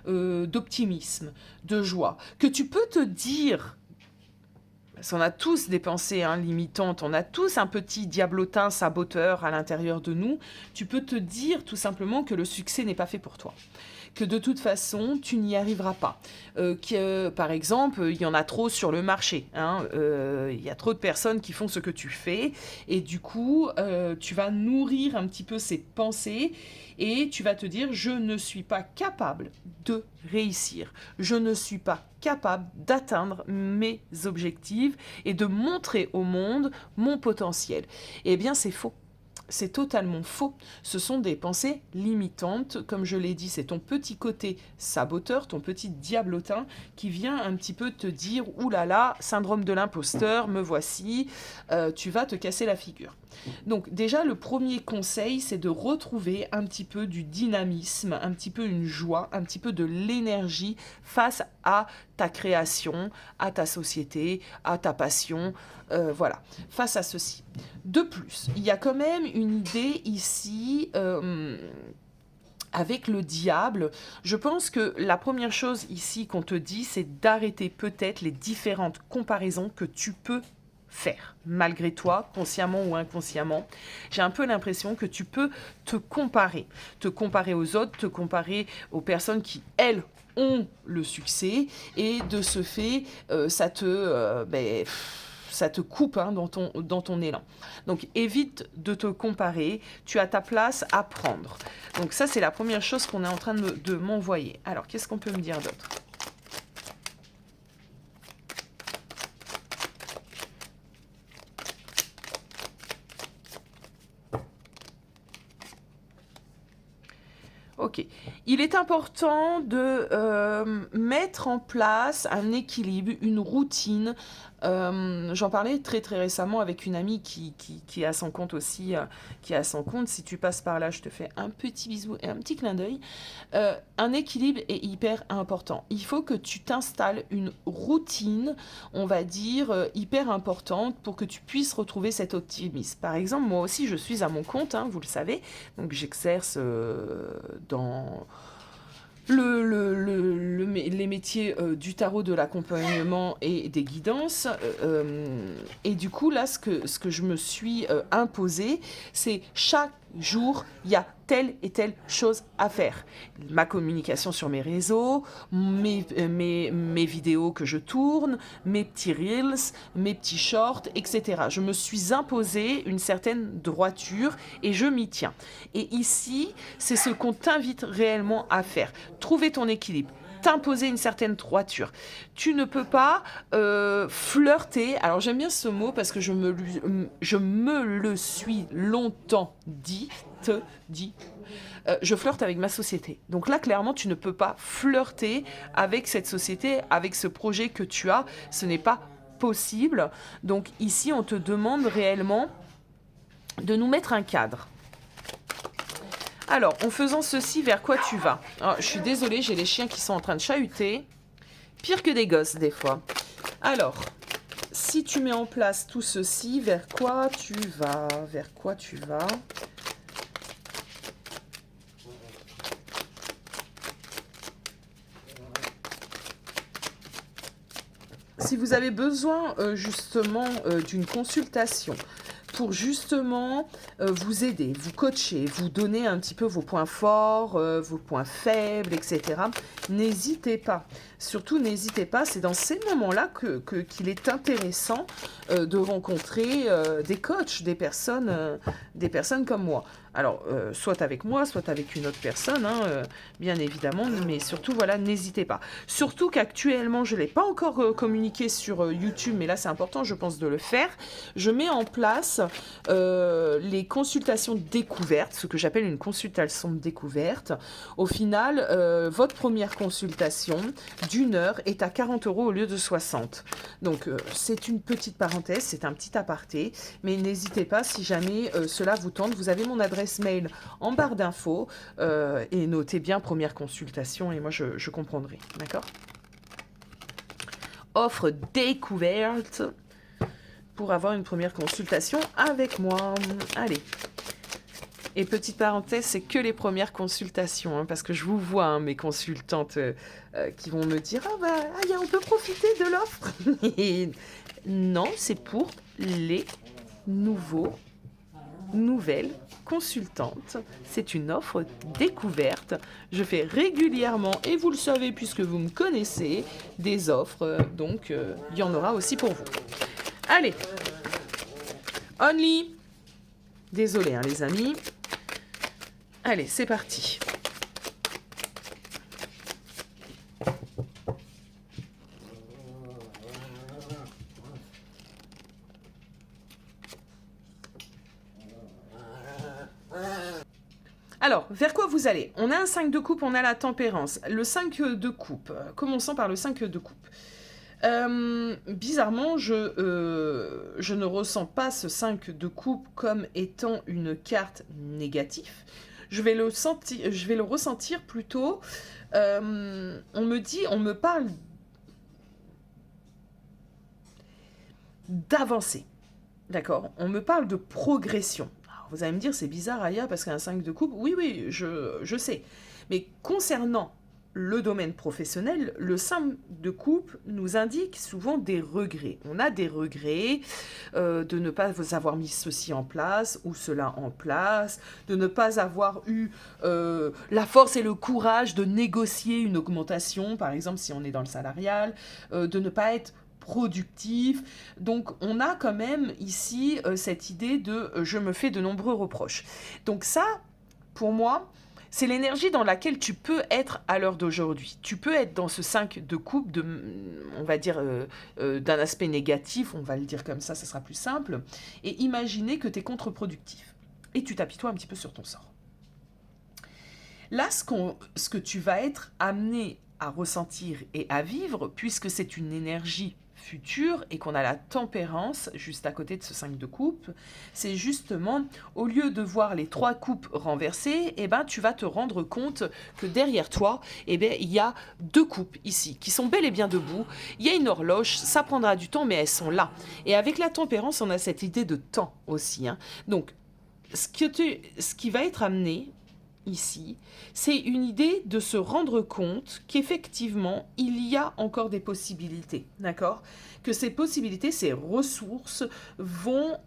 d'optimisme, de joie, que tu peux te dire, parce qu'on a tous des pensées limitantes, on a tous un petit diablotin saboteur à l'intérieur de nous, tu peux te dire tout simplement que le succès n'est pas fait pour toi. Que de toute façon, tu n'y arriveras pas. Que, par exemple, il y en a trop sur le marché. Il y a trop de personnes qui font ce que tu fais. Et du coup, tu vas nourrir un petit peu ces pensées et tu vas te dire, je ne suis pas capable de réussir. Je ne suis pas capable d'atteindre mes objectifs et de montrer au monde mon potentiel. Eh bien, c'est faux. C'est totalement faux. Ce sont des pensées limitantes. Comme je l'ai dit, c'est ton petit côté saboteur, ton petit diablotin qui vient un petit peu te dire « Ouh là là, syndrome de l'imposteur, me voici, tu vas te casser la figure ». Donc déjà, le premier conseil, c'est de retrouver un petit peu du dynamisme, un petit peu une joie, un petit peu de l'énergie face à ta création, à ta société, à ta passion, voilà, face à ceci. De plus, il y a quand même une idée ici avec le diable, je pense que la première chose ici qu'on te dit, c'est d'arrêter peut-être les différentes comparaisons que tu peux faire, malgré toi, consciemment ou inconsciemment. J'ai un peu l'impression que tu peux te comparer aux autres, te comparer aux personnes qui, elles, ont le succès, et de ce fait, ça te coupe hein, dans ton élan. Donc évite de te comparer, tu as ta place à prendre. Donc ça, c'est la première chose qu'on est en train de m'envoyer. Alors, qu'est-ce qu'on peut me dire d'autre ? Ok. Il est important de mettre en place un équilibre, une routine. J'en parlais très très récemment avec une amie qui a son compte aussi, qui a son compte. Si tu passes par là, je te fais un petit bisou et un petit clin d'œil. Un équilibre est hyper important. Il faut que tu t'installes une routine, on va dire, hyper importante pour que tu puisses retrouver cet optimisme. Par exemple, moi aussi, je suis à mon compte, hein, vous le savez. Donc j'exerce dans les métiers du tarot, de l'accompagnement et des guidances. Et du coup, là, ce que je me suis imposé, c'est chaque jour, il y a telle et telle chose à faire. Ma communication sur mes réseaux, mes vidéos que je tourne, mes petits reels, mes petits shorts, etc. Je me suis imposé une certaine droiture et je m'y tiens. Et ici, c'est ce qu'on t'invite réellement à faire. Trouver ton équilibre, t'imposer une certaine droiture. Tu ne peux pas flirter. Alors j'aime bien ce mot parce que je me le suis longtemps dit. Je flirte avec ma société. Donc là, clairement, tu ne peux pas flirter avec cette société, avec ce projet que tu as. Ce n'est pas possible. Donc ici, on te demande réellement de nous mettre un cadre. Alors, en faisant ceci, vers quoi tu vas ? Alors, je suis désolée, j'ai les chiens qui sont en train de chahuter. Pire que des gosses, des fois. Alors, si tu mets en place tout ceci, vers quoi tu vas ? Vers quoi tu vas ? Si vous avez besoin justement d'une consultation pour justement vous aider, vous coacher, vous donner un petit peu vos points forts, vos points faibles, etc. N'hésitez pas. Surtout, n'hésitez pas, c'est dans ces moments-là qu'il est intéressant de rencontrer des coachs, des personnes comme moi. Alors, soit avec moi, soit avec une autre personne, hein, bien évidemment, mais surtout, voilà, n'hésitez pas. Surtout qu'actuellement, je ne l'ai pas encore communiqué sur YouTube, mais là, c'est important, je pense, de le faire. Je mets en place les consultations découvertes, ce que j'appelle une consultation découverte. Au final, votre première consultation d'1 heure est à 40 € au lieu de 60. Donc, c'est une petite parenthèse, c'est un petit aparté, mais n'hésitez pas, si jamais cela vous tente, vous avez mon adresse mail en barre d'infos et notez bien première consultation et moi je comprendrai, d'accord ? Offre découverte pour avoir une première consultation avec moi. Allez. Et petite parenthèse, c'est que les premières consultations, hein, parce que je vous vois, hein, mes consultantes qui vont me dire « Ah on peut profiter de l'offre !» Non, c'est pour les nouvelles consultantes. C'est une offre découverte. Je fais régulièrement, et vous le savez puisque vous me connaissez, des offres. Donc, il y en aura aussi pour vous. Allez. Only. Désolé, hein, les amis. Allez, c'est parti. Alors, vers quoi vous allez ? On a un 5 de coupe, on a la tempérance. Le 5 de coupe, commençons par le 5 de coupe. Bizarrement, je ne ressens pas ce 5 de coupe comme étant une carte négative. Je vais le ressentir plutôt. On me parle d'avancer. D'accord ? On me parle de progression. Alors, vous allez me dire, c'est bizarre, Aya, parce qu'un 5 de coupe, oui, oui, je sais. Mais concernant le domaine professionnel, le 5 de coupe nous indique souvent des regrets. On a des regrets de ne pas avoir mis ceci en place ou cela en place, de ne pas avoir eu la force et le courage de négocier une augmentation, par exemple si on est dans le salarial, de ne pas être productif. Donc on a quand même ici cette idée de je me fais de nombreux reproches. Donc ça, pour moi, c'est l'énergie dans laquelle tu peux être à l'heure d'aujourd'hui. Tu peux être dans ce 5 de coupe, on va dire, d'un aspect négatif, on va le dire comme ça sera plus simple, et imaginer que tu es contre-productif. Et tu t'apitoies un petit peu sur ton sort. Là, ce que tu vas être amené à ressentir et à vivre, puisque c'est une énergie future et qu'on a la tempérance juste à côté de ce 5 de coupe, c'est justement, au lieu de voir les 3 coupes renversées, eh ben, tu vas te rendre compte que derrière toi, eh ben, il y a 2 coupes ici, qui sont bel et bien debout. Il y a une horloge, ça prendra du temps, mais elles sont là. Et avec la tempérance, on a cette idée de temps aussi. Hein. Donc, ce qui va être amené ici, c'est une idée de se rendre compte qu'effectivement, il y a encore des possibilités, d'accord ? Que ces possibilités, ces ressources vont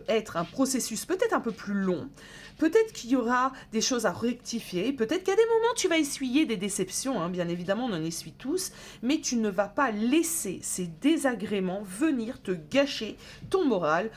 être un processus peut-être un peu plus long, peut-être qu'il y aura des choses à rectifier, peut-être qu'à des moments, tu vas essuyer des déceptions, hein, bien évidemment, on en essuie tous, mais tu ne vas pas laisser ces désagréments venir te gâcher ton moral,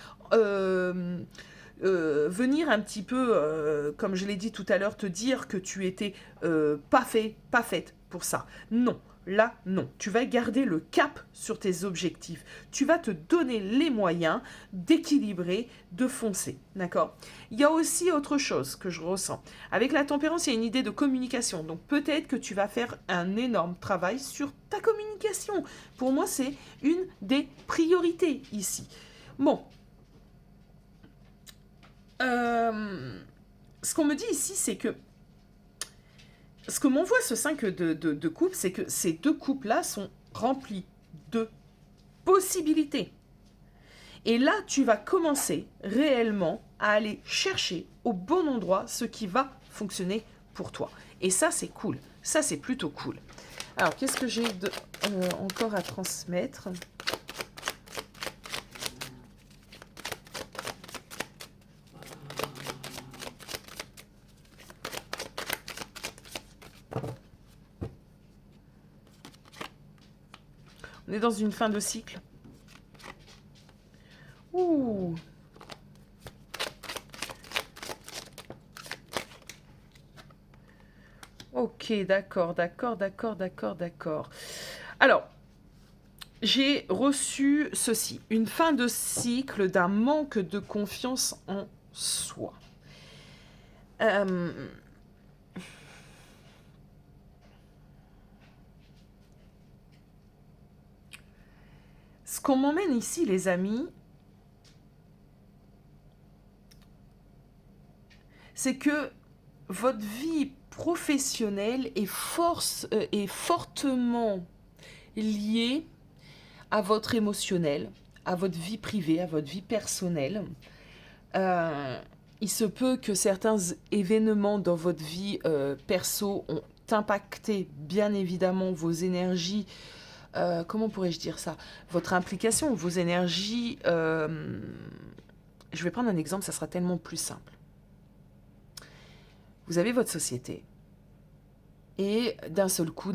venir un petit peu, comme je l'ai dit tout à l'heure, te dire que tu étais pas faite pour ça. Non, là, non. Tu vas garder le cap sur tes objectifs. Tu vas te donner les moyens d'équilibrer, de foncer. D'accord ? Il y a aussi autre chose que je ressens. Avec la tempérance, il y a une idée de communication. Donc peut-être que tu vas faire un énorme travail sur ta communication. Pour moi, c'est une des priorités ici. Bon. Ce qu'on me dit ici, c'est que ce que m'envoie ce 5 de coupe, c'est que ces 2 coupes-là sont remplies de possibilités. Et là, tu vas commencer réellement à aller chercher au bon endroit ce qui va fonctionner pour toi. Et ça, c'est cool. Ça, c'est plutôt cool. Alors, qu'est-ce que j'ai encore à transmettre ? On est dans une fin de cycle. Ouh. Ok, d'accord. Alors, j'ai reçu ceci. Une fin de cycle d'un manque de confiance en soi. Ce qu'on m'emmène ici, les amis, c'est que votre vie professionnelle est fortement liée à votre émotionnel, à votre vie privée, à votre vie personnelle. Il se peut que certains événements dans votre vie perso ont impacté bien évidemment vos énergies. Comment pourrais-je dire ça ? Votre implication, vos énergies. Je vais prendre un exemple, ça sera tellement plus simple. Vous avez votre société. Et d'un seul coup,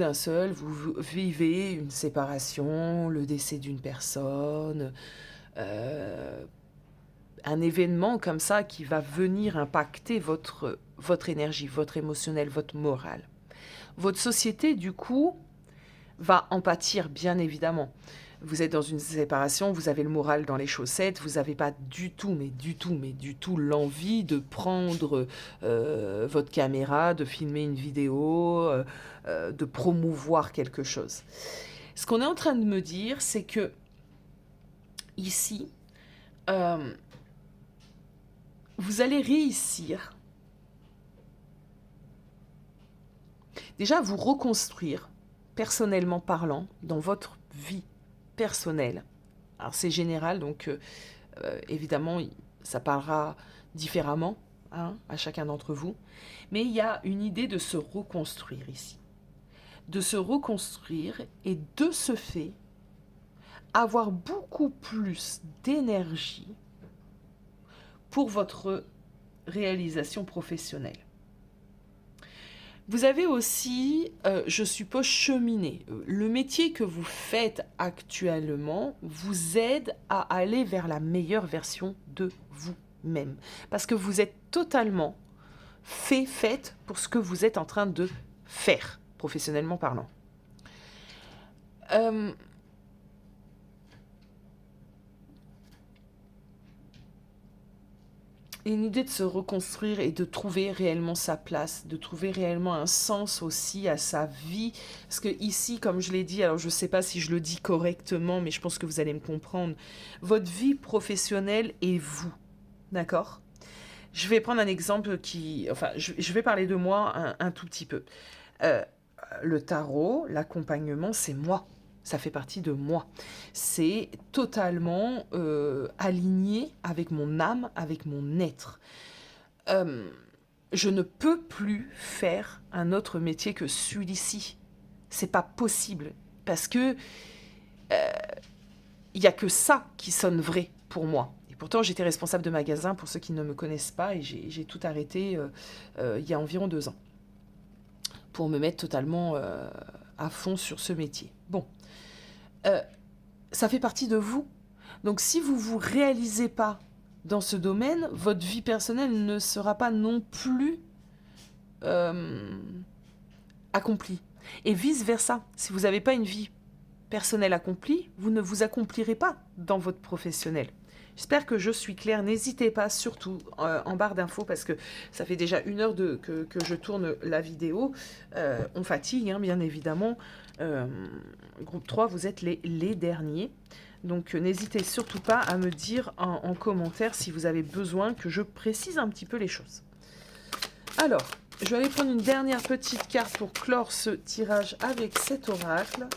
vous vivez une séparation, le décès d'une personne, un événement comme ça qui va venir impacter votre énergie, votre émotionnel, votre morale. Votre société, du coup, va en pâtir, bien évidemment. Vous êtes dans une séparation, vous avez le moral dans les chaussettes, vous n'avez pas du tout l'envie de prendre votre caméra, de filmer une vidéo, de promouvoir quelque chose. Ce qu'on est en train de me dire, c'est que ici, vous allez réussir déjà à vous reconstruire, personnellement parlant, dans votre vie personnelle. Alors c'est général, donc évidemment, ça parlera différemment, hein, à chacun d'entre vous. Mais il y a une idée de se reconstruire ici. De se reconstruire et de ce fait, avoir beaucoup plus d'énergie pour votre réalisation professionnelle. Vous avez aussi, je suppose, cheminé. Le métier que vous faites actuellement vous aide à aller vers la meilleure version de vous-même. Parce que vous êtes totalement faite pour ce que vous êtes en train de faire, professionnellement parlant. Une idée de se reconstruire et de trouver réellement sa place, de trouver réellement un sens aussi à sa vie. Parce que ici, comme je l'ai dit, alors je ne sais pas si je le dis correctement, mais je pense que vous allez me comprendre. Votre vie professionnelle est vous, d'accord ? Je vais prendre un exemple qui... Enfin, je vais parler de moi un tout petit peu. Le tarot, l'accompagnement, c'est moi. Ça fait partie de moi. C'est totalement aligné avec mon âme, avec mon être. Je ne peux plus faire un autre métier que celui-ci. C'est pas possible. Parce que il y a que ça qui sonne vrai pour moi. Et pourtant, j'étais responsable de magasin, pour ceux qui ne me connaissent pas, et j'ai tout arrêté il y a environ 2 ans. Pour me mettre totalement à fond sur ce métier. Bon. Ça fait partie de vous. Donc si vous ne vous réalisez pas dans ce domaine, votre vie personnelle ne sera pas non plus accomplie. Et vice-versa, si vous n'avez pas une vie personnelle accomplie, vous ne vous accomplirez pas dans votre professionnel. J'espère que je suis claire. N'hésitez pas, surtout en barre d'infos, parce que ça fait déjà 1 heure que je tourne la vidéo. On fatigue, hein, bien évidemment. Groupe 3, vous êtes les derniers. Donc n'hésitez surtout pas à me dire en commentaire si vous avez besoin que je précise un petit peu les choses. Alors, je vais aller prendre une dernière petite carte pour clore ce tirage avec cet oracle.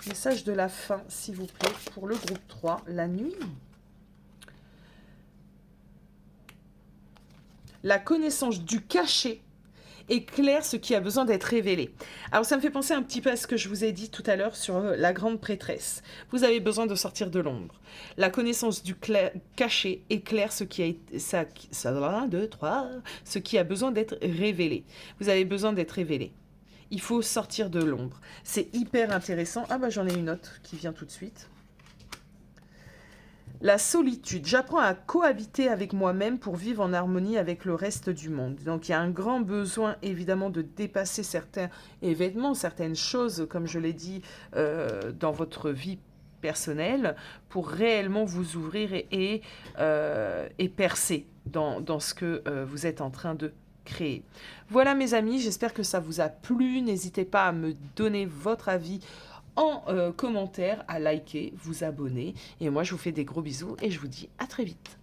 Message de la fin, s'il vous plaît, pour le groupe 3, la nuit. La connaissance du cachet éclaire ce qui a besoin d'être révélé. Alors ça me fait penser un petit peu à ce que je vous ai dit tout à l'heure sur la grande prêtresse. Vous avez besoin de sortir de l'ombre. La connaissance du cachet éclaire ce qui a besoin d'être révélé. Vous avez besoin d'être révélé. Il faut sortir de l'ombre. C'est hyper intéressant. Ah bah j'en ai une autre qui vient tout de suite. La solitude. J'apprends à cohabiter avec moi-même pour vivre en harmonie avec le reste du monde. Donc il y a un grand besoin évidemment de dépasser certains événements, certaines choses, comme je l'ai dit, dans votre vie personnelle, pour réellement vous ouvrir et percer dans ce que vous êtes en train de créer. Voilà mes amis, j'espère que ça vous a plu. N'hésitez pas à me donner votre avis en commentaire, à liker, vous abonner. Et moi, je vous fais des gros bisous et je vous dis à très vite.